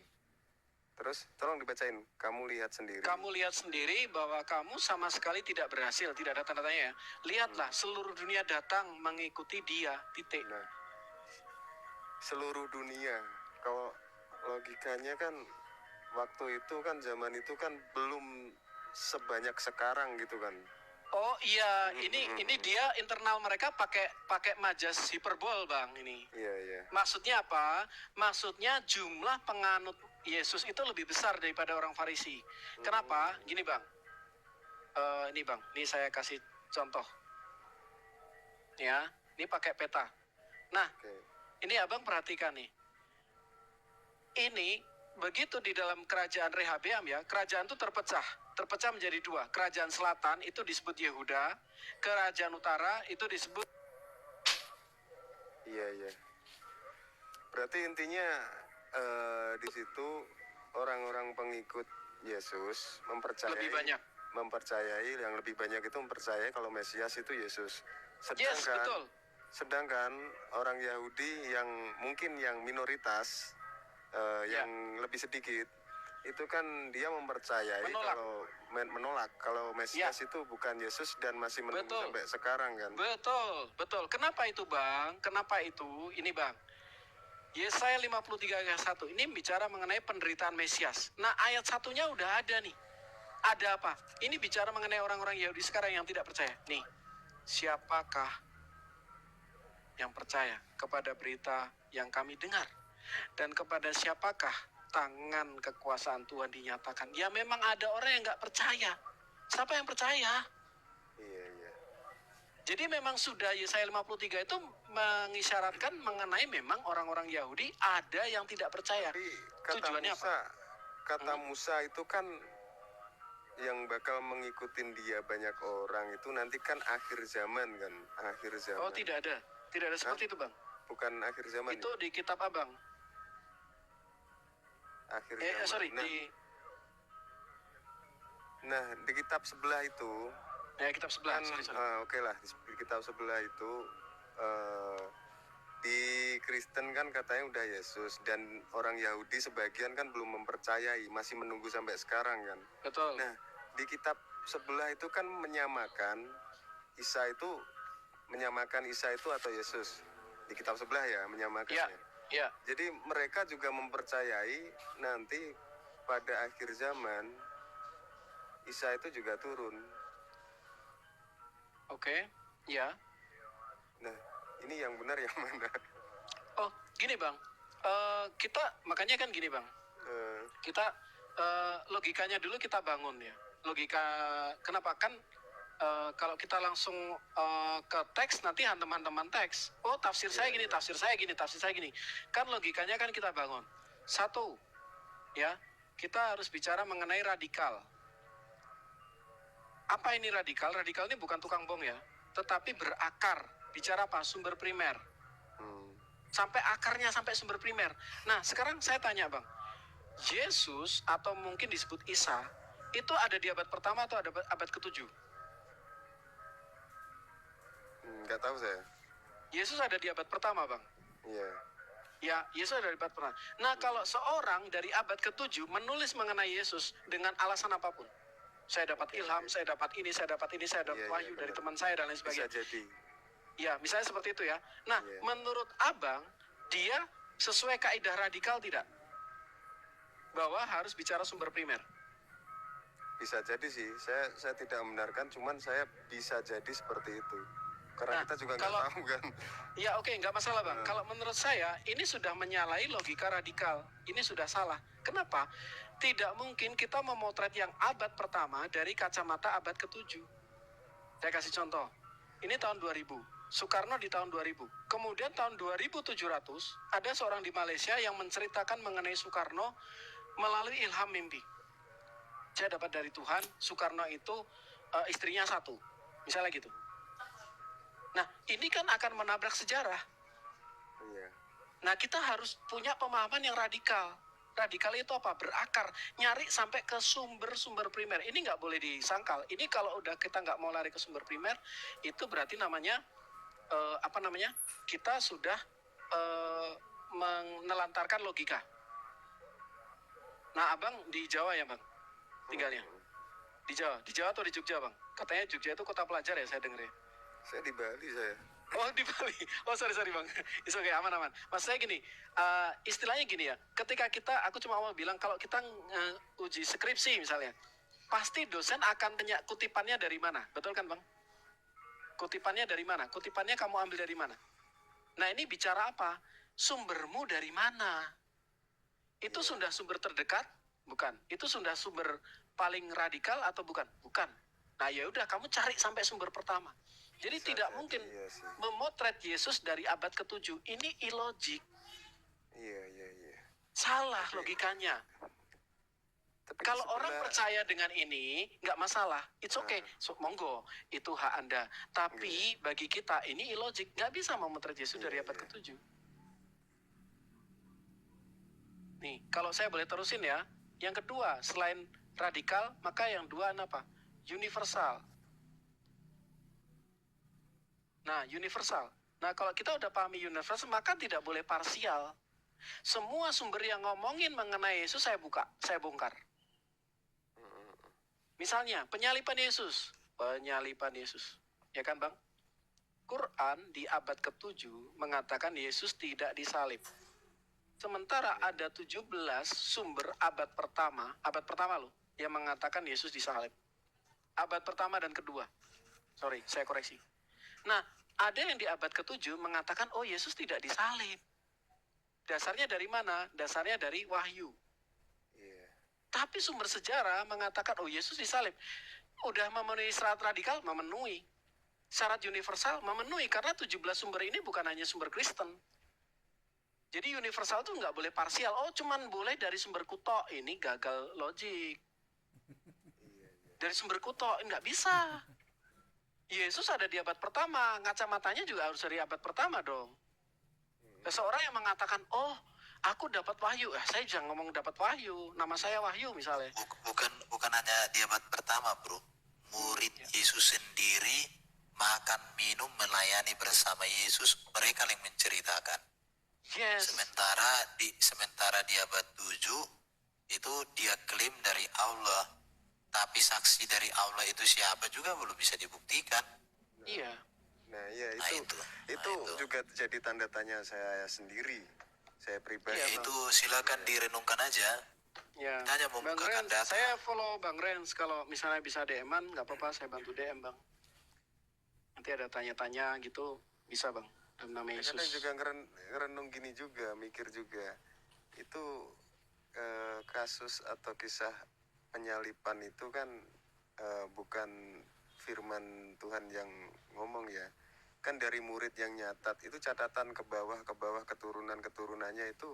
Terus tolong dibacain, kamu lihat sendiri. Kamu lihat sendiri bahwa kamu sama sekali tidak berhasil, tidak ada tanda tanya ya. Lihatlah, seluruh dunia datang mengikuti dia, titik. Nah, seluruh dunia, kalau logikanya kan waktu itu kan zaman itu kan belum sebanyak sekarang gitu kan. Oh iya, ini dia internal mereka pakai majas hiperbol Bang ini. Iya. Maksudnya apa? Maksudnya jumlah penganut Yesus itu lebih besar daripada orang Farisi. Kenapa? Gini Bang. Ini Bang, ini saya kasih contoh. Ya, ini pakai peta. Nah, ini Abang perhatikan nih. Ini begitu di dalam kerajaan Rehabeam ya, kerajaan itu terpecah menjadi dua. Kerajaan selatan itu disebut Yehuda, kerajaan utara itu disebut. Iya. Berarti intinya di situ orang-orang pengikut Yesus mempercayai yang lebih banyak itu mempercayai kalau Mesias itu Yesus. Sedangkan orang Yahudi yang mungkin yang minoritas yang lebih sedikit itu kan dia mempercayai menolak kalau Mesias itu bukan Yesus dan masih menunggu sampai sekarang kan. Betul. Kenapa itu Bang? Ini Bang. Yesaya 53 ayat 1 ini bicara mengenai penderitaan Mesias. Nah ayat satunya udah ada nih. Ada apa? Ini bicara mengenai orang-orang Yahudi sekarang yang tidak percaya. Nih, siapakah yang percaya kepada berita yang kami dengar? Dan kepada siapakah tangan kekuasaan Tuhan dinyatakan? Ya memang ada orang yang nggak percaya. Siapa yang percaya? Iya. Jadi memang sudah Yesaya 53 itu mengisyaratkan mengenai memang orang-orang Yahudi ada yang tidak percaya. Tapi tujuannya apa? Musa itu kan yang bakal mengikutin dia banyak orang itu nanti kan akhir zaman kan, akhir zaman. Oh tidak ada seperti itu Bang. Bukan akhir zaman. Itu di kitab Abang. Akhir zaman. Nah, di kitab sebelah itu. Kitab sebelah. Oke lah, di kitab sebelah itu di Kristen kan katanya udah Yesus dan orang Yahudi sebagian kan belum mempercayai, masih menunggu sampai sekarang kan. Betul. Nah, di kitab sebelah itu kan menyamakan Isa itu atau Yesus. Di kitab sebelah ya menyamakannya. Ya. Jadi mereka juga mempercayai nanti pada akhir zaman Isa itu juga turun. Oke, ya. Nah, ini yang benar yang mana? Oh, gini Bang. Makanya kan gini Bang. Kita logikanya dulu kita bangun ya. Logika kenapa kan kalau kita langsung ke teks nanti teman-teman teks. Oh, tafsir saya gini. Kan logikanya kan kita bangun. Satu, ya, kita harus bicara mengenai radikal. Apa ini radikal? Radikal ini bukan tukang bom ya, tetapi berakar. Bicara apa? Sumber primer. Sampai akarnya, sampai sumber primer. Nah, sekarang saya tanya Bang, Yesus atau mungkin disebut Isa, itu ada di abad pertama atau ada abad ke-7? Nggak tahu saya. Yesus ada di abad pertama, Bang. Iya. Ya, Yesus ada di abad pertama. Nah, kalau seorang dari abad ke-7 menulis mengenai Yesus dengan alasan apapun. Saya dapat ilham, saya dapat ini, saya dapat ini, saya dapat wahyu dari teman saya dan lain sebagainya. Bisa jadi. Ya, misalnya seperti itu ya. Nah, menurut Abang, dia sesuai kaidah radikal tidak? Bahwa harus bicara sumber primer. Bisa jadi sih. Saya tidak membenarkan, cuman saya bisa jadi seperti itu. Karena kita juga nggak tahu kan. Ya oke, nggak masalah Bang. Kalau menurut saya, ini sudah menyalahi logika radikal. Ini sudah salah. Kenapa? Tidak mungkin kita memotret yang abad pertama dari kacamata abad ke-7. Saya kasih contoh. Ini tahun 2000. Soekarno di tahun 2000. Kemudian tahun 2700, ada seorang di Malaysia yang menceritakan mengenai Soekarno melalui ilham mimpi. Saya dapat dari Tuhan, Soekarno itu istrinya 1. Misalnya gitu. Nah, ini kan akan menabrak sejarah. Iya. Nah, kita harus punya pemahaman yang radikal. Radikal itu apa? Berakar. Nyari sampai ke sumber-sumber primer. Ini nggak boleh disangkal. Ini kalau udah kita nggak mau lari ke sumber primer, itu berarti namanya, kita sudah menelantarkan logika. Nah, Abang di Jawa ya, Bang? Tinggalnya? Di Jawa atau di Jogja, Bang? Katanya Jogja itu kota pelajar ya, saya dengar ya. Saya di Bali saya. Oh, di Bali. Oh, sorry Bang. It's okay, aman. Mas saya gini, istilahnya gini ya. Ketika aku cuma mau bilang kalau kita uji skripsi misalnya, pasti dosen akan tanya kutipannya dari mana. Betul kan, Bang? Kutipannya dari mana? Kutipannya kamu ambil dari mana? Nah, ini bicara apa? Sumbermu dari mana? Itu sudah sumber terdekat? Bukan. Itu sudah sumber paling radikal atau bukan? Bukan. Nah, ya udah kamu cari sampai sumber pertama. Jadi tidak mungkin memotret Yesus dari abad ke-7. Ini ilogik. Iya. Salah logikanya. Kalau orang percaya dengan ini, nggak masalah. It's okay. So, monggo. Itu hak Anda. Tapi bagi kita, ini ilogik. Nggak bisa memotret Yesus dari abad ke-7. Nih, kalau saya boleh terusin ya. Yang kedua, selain radikal, maka yang dua apa? Universal. Nah, universal. Nah, kalau kita udah pahami universal, maka tidak boleh parsial. Semua sumber yang ngomongin mengenai Yesus saya bongkar. Misalnya, penyalipan Yesus. Ya kan, Bang? Quran di abad ke-7 mengatakan Yesus tidak disalib. Sementara ada 17 sumber abad pertama loh, yang mengatakan Yesus disalib. Abad pertama dan kedua. Sorry, saya koreksi. Nah, ada yang di abad ke-7 mengatakan, oh Yesus tidak disalib. Dasarnya dari mana? Dasarnya dari wahyu. Tapi sumber sejarah mengatakan, oh Yesus disalib. Udah memenuhi syarat radikal? Memenuhi. Syarat universal? Memenuhi. Karena 17 sumber ini bukan hanya sumber Kristen. Jadi universal itu nggak boleh parsial. Oh, cuman boleh dari sumber kuto. Ini gagal logik. Dari sumber kuto, nggak bisa. Yesus ada di abad pertama, kacamatanya juga harus dari abad pertama dong. Seseorang yang mengatakan, oh, aku dapat wahyu. Saya jangan ngomong dapat wahyu, nama saya Wahyu misalnya. Bukan hanya di abad pertama, bro. Murid Yesus sendiri makan, minum, melayani bersama Yesus, mereka yang menceritakan. Yes. Sementara di abad 7, itu dia klaim dari Allah. Tapi saksi dari Allah itu siapa juga belum bisa dibuktikan. Iya. Nah, iya itu juga jadi tanda tanya saya sendiri. Saya pribadi. Ya, itu silakan direnungkan aja. Ya. Hanya membukakan data. Saya follow Bang Rens, kalau misalnya bisa DM-an, nggak apa-apa, saya bantu DM, Bang. Nanti ada tanya-tanya gitu, bisa, Bang. Dalam nama Yesus. Kadang juga ngerenung gini juga, mikir juga. Itu kasus atau kisah penyalipan itu kan bukan firman Tuhan yang ngomong ya. Kan dari murid yang nyatat, itu catatan ke bawah keturunannya itu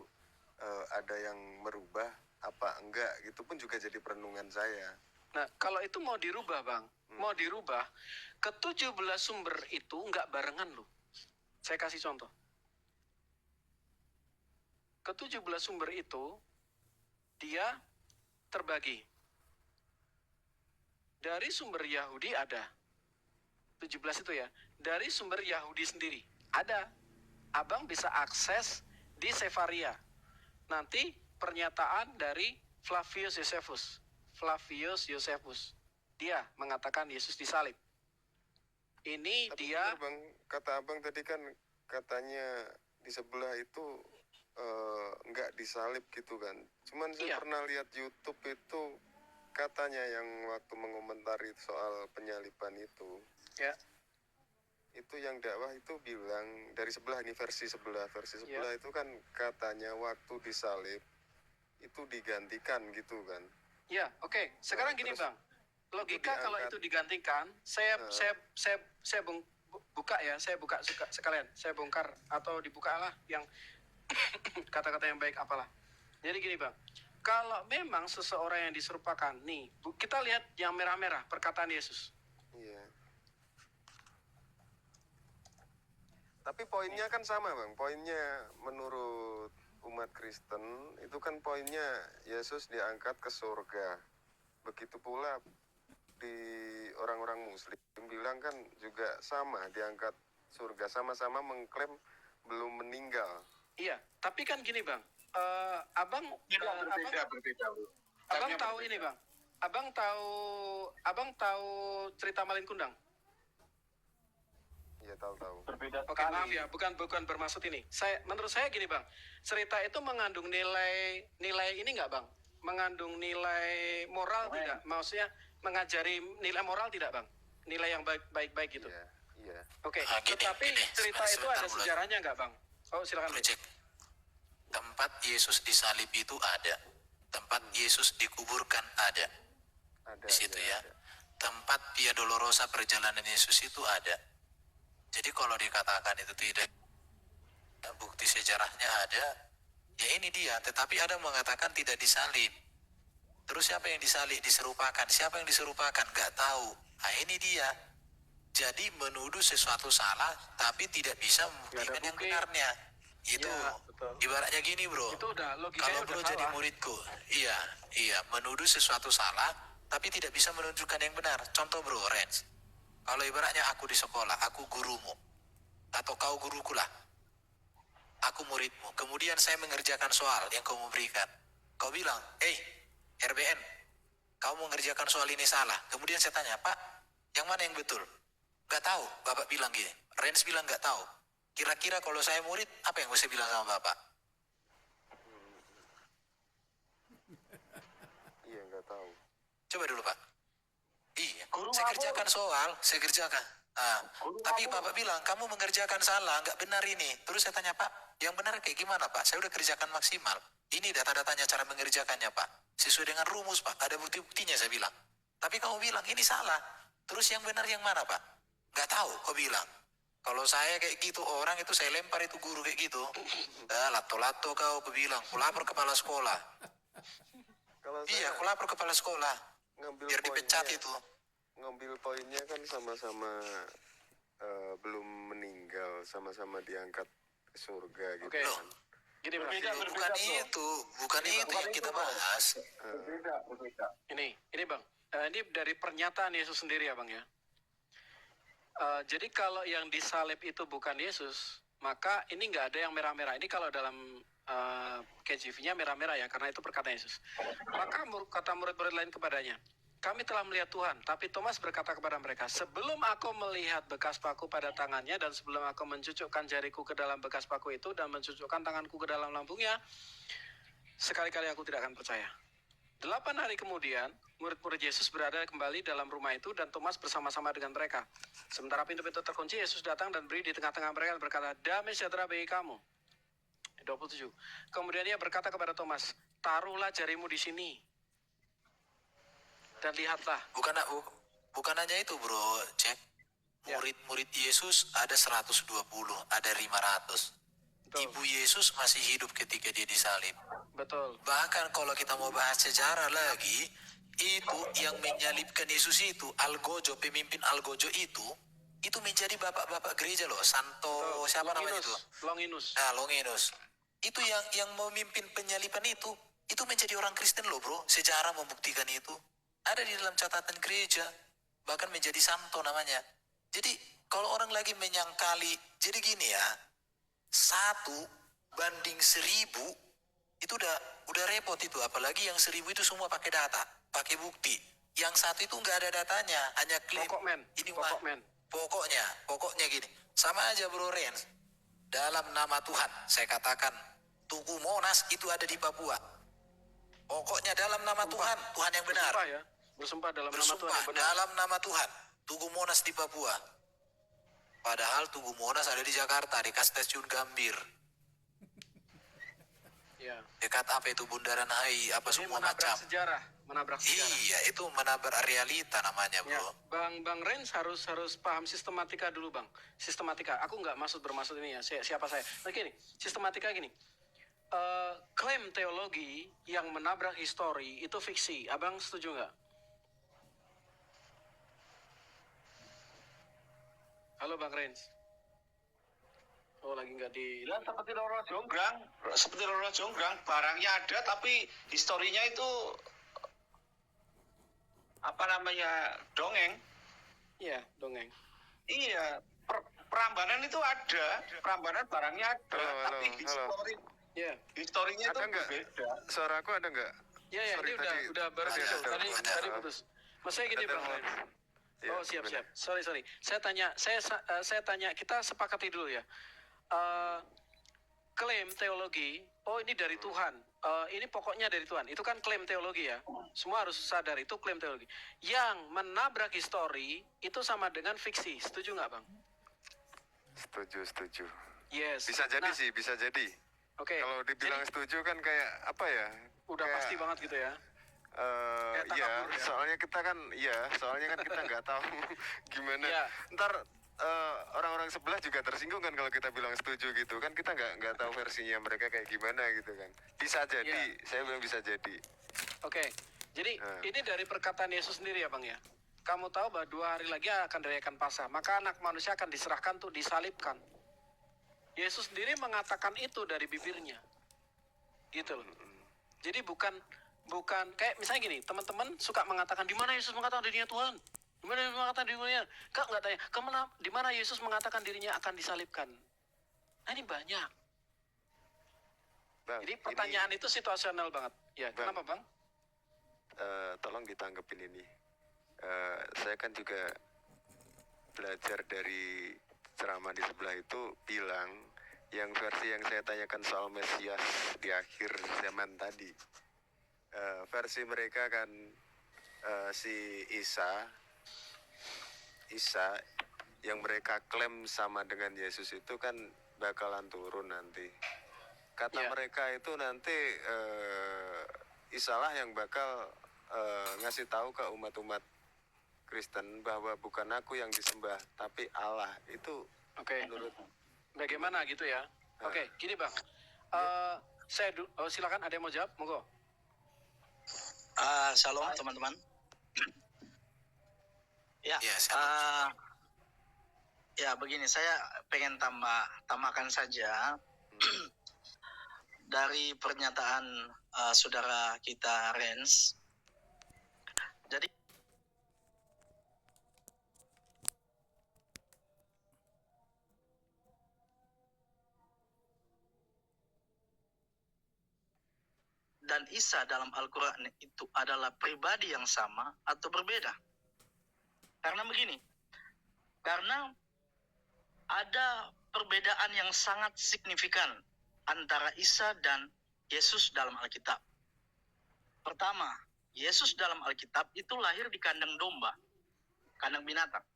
ada yang merubah apa enggak, gitu pun juga jadi perenungan saya. Nah, kalau itu mau dirubah, Bang, mau dirubah, ke-17 sumber itu enggak barengan loh. Saya kasih contoh. Ke-17 sumber itu, dia terbagi. Dari sumber Yahudi ada 17 itu ya, dari sumber Yahudi sendiri Ada. Abang bisa akses di Sefaria. Nanti pernyataan dari Flavius Josephus. Flavius Josephus. Dia mengatakan Yesus disalib. Ini Tapi dia... benar, Bang, kata abang tadi kan katanya di sebelah itu nggak disalib gitu kan. Cuman saya pernah lihat YouTube itu katanya yang waktu mengomentari soal penyaliban itu. Ya. Itu yang dakwah itu bilang dari sebelah, ini versi sebelah itu kan katanya waktu disalib itu digantikan gitu kan. Ya, oke. Sekarang gini, Bang. Logika kalau itu digantikan, saya buka ya, saya buka sekalian, saya bongkar atau dibukalah yang kata-kata yang baik apalah. Jadi gini, Bang. Kalau memang seseorang yang diserupakan, nih, kita lihat yang merah-merah, perkataan Yesus. Iya. Tapi poinnya kan sama, Bang. Poinnya menurut umat Kristen itu kan poinnya Yesus diangkat ke surga. Begitu pula di orang-orang Muslim bilang kan juga sama, diangkat surga, sama-sama mengklaim belum meninggal. Iya, tapi kan gini, Bang. Abang tahu ini, Bang. Abang tahu cerita Malin Kundang? Iya, tahu. Oke, maaf ya, bukan bermaksud ini. Menurut saya gini, Bang. Cerita itu mengandung nilai ini enggak, Bang? Mengandung nilai moral tidak? Maksudnya mengajari nilai moral tidak, Bang? Nilai yang baik gitu. Iya. Oke, tetapi cerita itu ada sejarahnya enggak, Bang? Oh, silakan. Tempat Yesus disalib itu ada. Tempat Yesus dikuburkan ada. Di situ ya. Ada. Tempat Via Dolorosa perjalanan Yesus itu ada. Jadi kalau dikatakan itu tidak, bukti sejarahnya ada, ya ini dia. Tetapi ada mengatakan tidak disalib. Terus siapa yang disalib? Diserupakan. Siapa yang diserupakan? Gak tahu. Nah ini dia. Jadi menuduh sesuatu salah, tapi tidak bisa membuktikan yang benarnya. Itu ibaratnya gini, bro. Itu udah kalau bro jadi muridku, iya, menuduh sesuatu salah, tapi tidak bisa menunjukkan yang benar. Contoh bro, Renz. Kalau ibaratnya aku di sekolah, aku gurumu, atau kau guruku lah, aku muridmu. Kemudian saya mengerjakan soal yang kau berikan. Kau bilang, RBN, kau mengerjakan soal ini salah. Kemudian saya tanya, Pak, yang mana yang betul? Gak tahu, Bapak bilang gini. Renz bilang gak tahu. Kira-kira kalau saya murid, apa yang saya bilang sama Bapak? Iya, nggak tahu. Coba dulu, Pak. Iya, saya kerjakan soal, saya kerjakan. Tapi Bapak bilang, kamu mengerjakan salah, nggak benar ini. Terus saya tanya, Pak, yang benar kayak gimana, Pak? Saya udah kerjakan maksimal. Ini data-datanya cara mengerjakannya, Pak. Sesuai dengan rumus, Pak. Ada bukti-buktinya, saya bilang. Tapi kamu bilang, ini salah. Terus yang benar yang mana, Pak? Nggak tahu, kau bilang. Kalau saya kayak gitu, orang itu saya lempar itu guru kayak gitu. Lato-lato kau bilang, aku lapor kepala sekolah. Iya, aku lapor kepala sekolah. Biar dipecat itu. Ngambil poinnya kan sama-sama belum meninggal, sama-sama diangkat ke surga gitu kan. Gini, bukan itu yang kita bahas. Berbeda. Ini Bang, ini dari pernyataan Yesus sendiri ya Bang ya. Jadi kalau yang disalib itu bukan Yesus, maka ini nggak ada yang merah-merah. Ini kalau dalam KJV-nya merah-merah ya, karena itu perkataan Yesus. Maka kata murid-murid lain kepadanya, kami telah melihat Tuhan. Tapi Thomas berkata kepada mereka, sebelum aku melihat bekas paku pada tangannya, dan sebelum aku mencucukkan jariku ke dalam bekas paku itu, dan mencucukkan tanganku ke dalam lambungnya, sekali-kali aku tidak akan percaya. 8 hari kemudian, murid-murid Yesus berada kembali dalam rumah itu dan Thomas bersama-sama dengan mereka. Sementara pintu-pintu terkunci, Yesus datang dan berdiri di tengah-tengah mereka dan berkata, damai sejahtera bagi kamu. 27. Kemudian dia berkata kepada Thomas, taruhlah jarimu di sini dan lihatlah. Bukan hanya itu bro, cek. Murid-murid Yesus ada 120, ada 500. Betul. Ibu Yesus masih hidup ketika dia disalib. Betul. Bahkan kalau kita mau bahas sejarah lagi, itu yang menyalibkan Yesus itu, Algojo, pemimpin Algojo itu menjadi bapak-bapak gereja loh, Santo, siapa namanya itu? Longinus. Longinus. Itu yang memimpin penyaliban itu menjadi orang Kristen loh bro, sejarah membuktikan itu. Ada di dalam catatan gereja, bahkan menjadi santo namanya. Jadi Kalau orang lagi menyangkali, jadi gini ya, 1 banding 1000 itu udah repot itu. Apalagi yang 1000 itu semua pakai data, pakai bukti. Yang 1 itu nggak ada datanya, hanya klaim. Pokoknya gini, sama aja bro Rens. Dalam nama Tuhan, saya katakan Tugu Monas itu ada di Papua. Pokoknya dalam nama Tuhan, Tuhan yang benar. Bersumpah dalam nama Tuhan yang benar. Dalam nama Tuhan, Tugu Monas di Papua. Padahal Tugu Monas ada di Jakarta, dekat stasiun Gambir. Ya. Dekat apa itu Bundaran HI, apa ini semua menabrak macam. menabrak sejarah. Iya, itu menabrak realita namanya, bro. Ya. Bang Rens harus paham sistematika dulu, Bang. Sistematika. Aku nggak bermaksud ini ya. Siapa saya? Nah, gini, sistematika gini. Klaim teologi yang menabrak histori itu fiksi. Abang setuju nggak? Halo Bang Rens. Oh, lagi nggak di... Ya, seperti Roro Jonggrang, barangnya ada tapi historinya itu dongeng. Iya, dongeng. Iya, Prambanan itu ada, Prambanan barangnya ada, tapi historinya itu berbeda. Suaraku ada nggak? Iya, ini udah baru muncul. Tadi putus. Maksudnya gini Bang Rens. Oh, siap. Sorry. Saya tanya, kita sepakati dulu ya. Klaim teologi, ini dari Tuhan. Ini pokoknya dari Tuhan. Itu kan klaim teologi ya. Semua harus sadar itu klaim teologi. Yang menabrak histori itu sama dengan fiksi. Setuju nggak, Bang? Setuju. Yes. Bisa jadi. Oke. Kalau dibilang setuju kan kayak apa ya? Udah pasti banget gitu ya. Iya, soalnya kan kita nggak tahu gimana. Ya. Ntar orang-orang sebelah juga tersinggung kan kalau kita bilang setuju gitu kan, kita nggak tahu versinya mereka kayak gimana gitu kan. Bisa jadi, saya bilang bisa jadi. Oke, jadi ini dari perkataan Yesus sendiri ya Bang ya. Kamu tahu bahwa 2 hari lagi akan dirayakan Paskah, maka anak manusia akan diserahkan untuk disalibkan. Yesus sendiri mengatakan itu dari bibirnya, gitu loh. Jadi bukan kayak misalnya gini, teman-teman suka mengatakan di mana Yesus mengatakan dirinya Tuhan, di mana Yesus mengatakan dirinya, kak nggak tanya, di mana Yesus mengatakan dirinya akan disalibkan. Nah ini banyak. Bang, jadi pertanyaan itu situasional banget. Ya, Bang, kenapa Bang? Tolong ditanggepin ini. Saya kan juga belajar dari ceramah di sebelah itu bilang yang versi yang saya tanyakan soal Mesias di akhir zaman tadi. Versi mereka kan si Isa yang mereka klaim sama dengan Yesus itu kan bakalan turun nanti. Kata mereka itu nanti Isa lah yang bakal ngasih tahu ke umat-umat Kristen bahwa bukan aku yang disembah tapi Allah. Itu menurut bagaimana gitu ya. Oke, gini Bang, silakan ada yang mau jawab, monggo. Shalom teman-teman. Ya begini, saya pengen tambahkan saja dari pernyataan saudara kita Rens. Jadi dan Isa dalam Al-Quran itu adalah pribadi yang sama atau berbeda? Karena begini, karena ada perbedaan yang sangat signifikan antara Isa dan Yesus dalam Alkitab. Pertama, Yesus dalam Alkitab itu lahir di kandang domba, kandang binatang.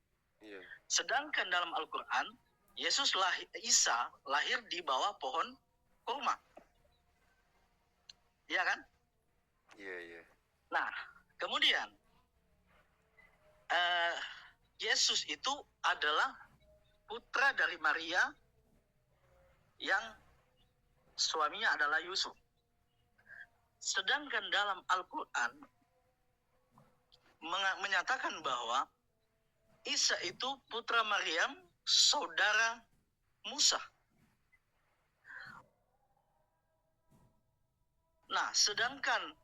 Sedangkan dalam Al-Quran, Isa lahir di bawah pohon kurma. Iya kan? Iya. Nah, kemudian Yesus itu adalah putra dari Maria yang suaminya adalah Yusuf. Sedangkan dalam Al-Quran menyatakan bahwa Isa itu putra Maryam, saudara Musa. Nah, sedangkan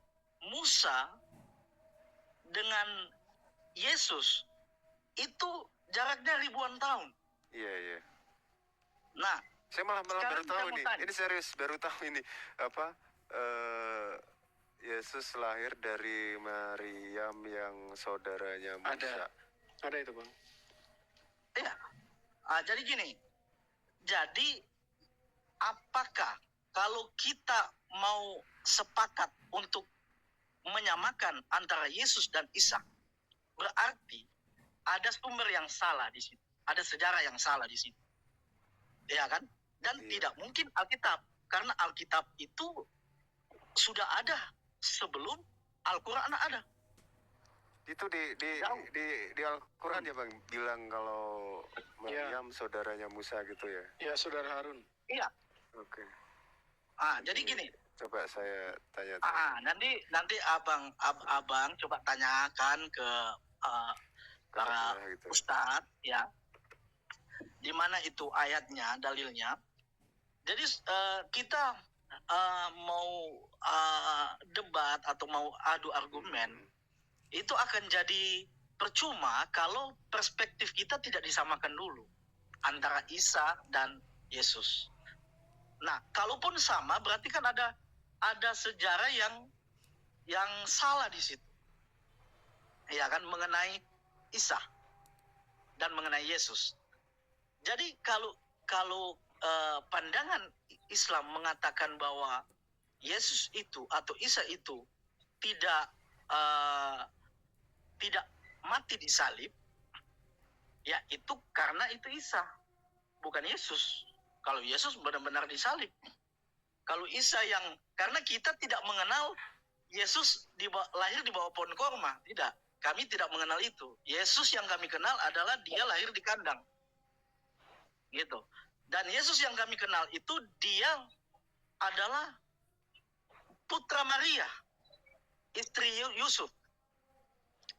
Musa dengan Yesus itu jaraknya ribuan tahun. Iya, iya. Nah, Saya malah sekarang baru tahu saya mau nih. tanya. Ini serius baru tahu ini apa Yesus lahir dari Maryam yang saudaranya Musa. Ada itu, Bang. Iya. Jadi gini. Jadi apakah kalau kita mau sepakat untuk menyamakan antara Yesus dan Isa, berarti ada sumber yang salah di situ. Ada sejarah yang salah di situ. Ya kan? Dan tidak mungkin Alkitab. Karena Alkitab itu sudah ada sebelum Al-Quran ada. Itu di Al-Quran ya Bang bilang kalau Maryam saudaranya Musa gitu ya. Ya, saudara Harun. Iya. Oke. Jadi gini. Coba saya tanya. Nanti abang coba tanyakan ke para gitu. ustadz ya. Di mana itu ayatnya, dalilnya. Jadi kita mau debat atau mau adu argumen itu akan jadi percuma kalau perspektif kita tidak disamakan dulu antara Isa dan Yesus. Nah, kalaupun sama berarti kan ada sejarah yang salah di situ. Ya kan, mengenai Isa dan mengenai Yesus. Jadi kalau pandangan Islam mengatakan bahwa Yesus itu atau Isa itu tidak mati di salib, ya itu karena itu Isa, bukan Yesus. Kalau Yesus benar-benar disalib. Kalau Isa karena kita tidak mengenal Yesus lahir di bawah pohon korma, tidak. Kami tidak mengenal itu. Yesus yang kami kenal adalah dia lahir di kandang. Gitu. Dan Yesus yang kami kenal itu dia adalah putra Maria, istri Yusuf.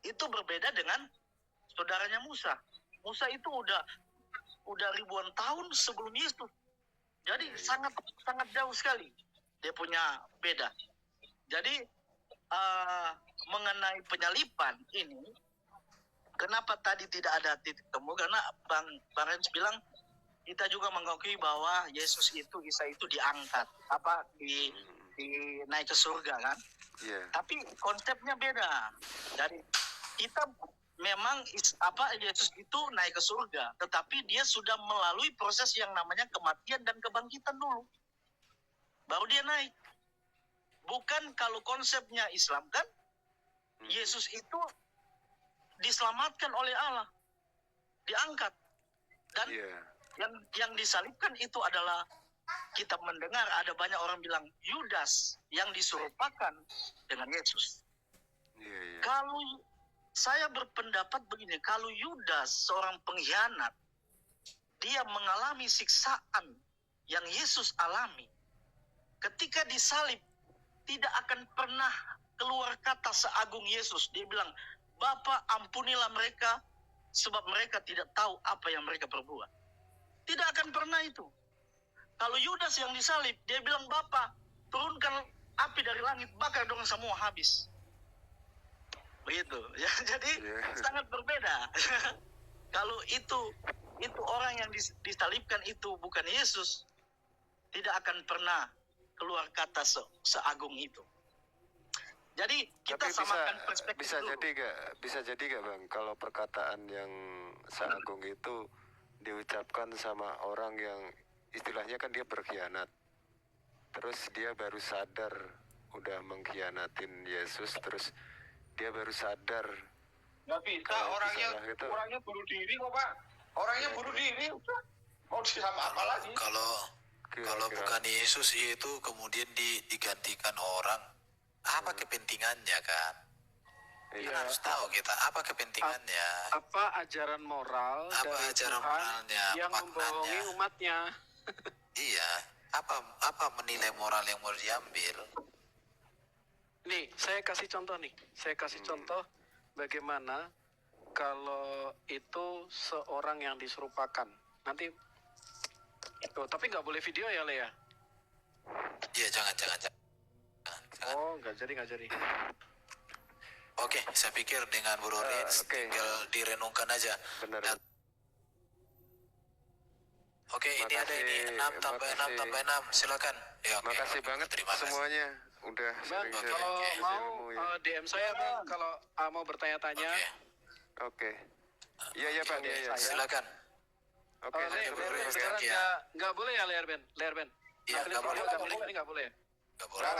Itu berbeda dengan saudaranya Musa. Musa itu udah ribuan tahun sebelum Yesus. Jadi sangat jauh sekali dia punya beda. Jadi mengenai penyalipan ini, kenapa tadi tidak ada titik temu? Karena Bang Rens bilang kita juga mengakui bahwa Yesus itu, Isa itu diangkat, naik ke surga kan? Yeah. Tapi konsepnya beda. Jadi kita memang Yesus itu naik ke surga, tetapi dia sudah melalui proses yang namanya kematian dan kebangkitan dulu. Baru dia naik. Bukan kalau konsepnya Islam kan, Yesus itu diselamatkan oleh Allah, diangkat. Dan yang disalibkan itu adalah, kita mendengar ada banyak orang bilang Yudas yang diserupakan dengan Yesus. Kalau saya berpendapat begini, kalau Yudas seorang pengkhianat, dia mengalami siksaan yang Yesus alami. Ketika disalib, tidak akan pernah keluar kata seagung Yesus. Dia bilang, Bapa ampunilah mereka, sebab mereka tidak tahu apa yang mereka perbuat. Tidak akan pernah itu. Kalau Yudas yang disalib, dia bilang, Bapa turunkan api dari langit, bakar dong semua habis. Begitu ya, jadi sangat berbeda. Kalau itu orang yang disalibkan itu bukan Yesus, tidak akan pernah keluar kata seagung itu. Jadi kita samakan perspektif bisa jadi gak Bang, kalau perkataan yang seagung itu diucapkan sama orang yang istilahnya kan dia berkhianat, terus dia baru sadar udah mengkhianatin Yesus, terus dia baru sadar. Nggak bisa, orangnya bunuh diri kok Pak. Orangnya bunuh diri, udah. Mau sama apa lagi? Kalau bukan Yesus itu kemudian digantikan orang, apa kepentingannya kan? Iya. Harus tahu kita apa kepentingannya. Apa ajaran moral dari ajaran Tuhan moralnya, yang membohongi umatnya? Iya. Apa menilai moral yang mau diambil? Nih, saya kasih contoh nih. Saya kasih contoh bagaimana kalau itu seorang yang diserupakan. Nanti, tapi nggak boleh video ya, Lea? Iya, jangan. Oh, nggak jadi. Oke, saya pikir dengan Bro Rins tinggal direnungkan aja. Benar. Oke, ini ada ini 6 tambah 6 tambah 6. Silakan. Ya, oke. Makasih banget Terima kasih. semuanya udah Bang, sharing-sharing kalau mau ilmu ya. DM saya Bang, kalau mau bertanya-tanya. Oke. Iya Bang, iya. Silakan. Oke, Ler, saya turun dulu sekarang ya. nggak boleh ya Lerben. Iya, nggak boleh. Ini nggak boleh. Nggak boleh.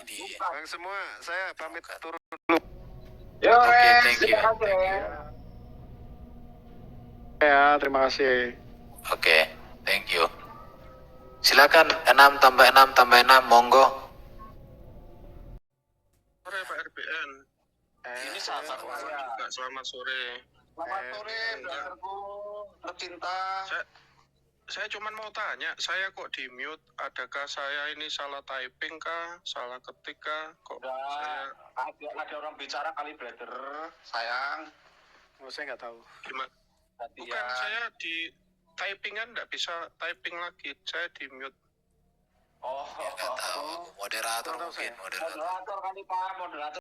Di Bang semua, saya pamit turun. Oke, thank you. Ya, terima kasih. Oke, thank you. Silakan 6 tambah 6 tambah 6, monggo. Sore Pak RBN. Ini sahabat saya. Juga selamat sore. Selamat sore, brotherku tercinta. Saya cuma mau tanya, saya kok di mute? Adakah saya ini salah typing kah? Salah ketik kah? Kok saya Ada orang bicara kali, brother. Sayang. Saya nggak tahu. gimana? Bukan, saya di typingan nggak bisa typing lagi. Saya di mute. Oh, Nggak tahu. Moderator mungkin, moderator. moderator kali Pak, moderator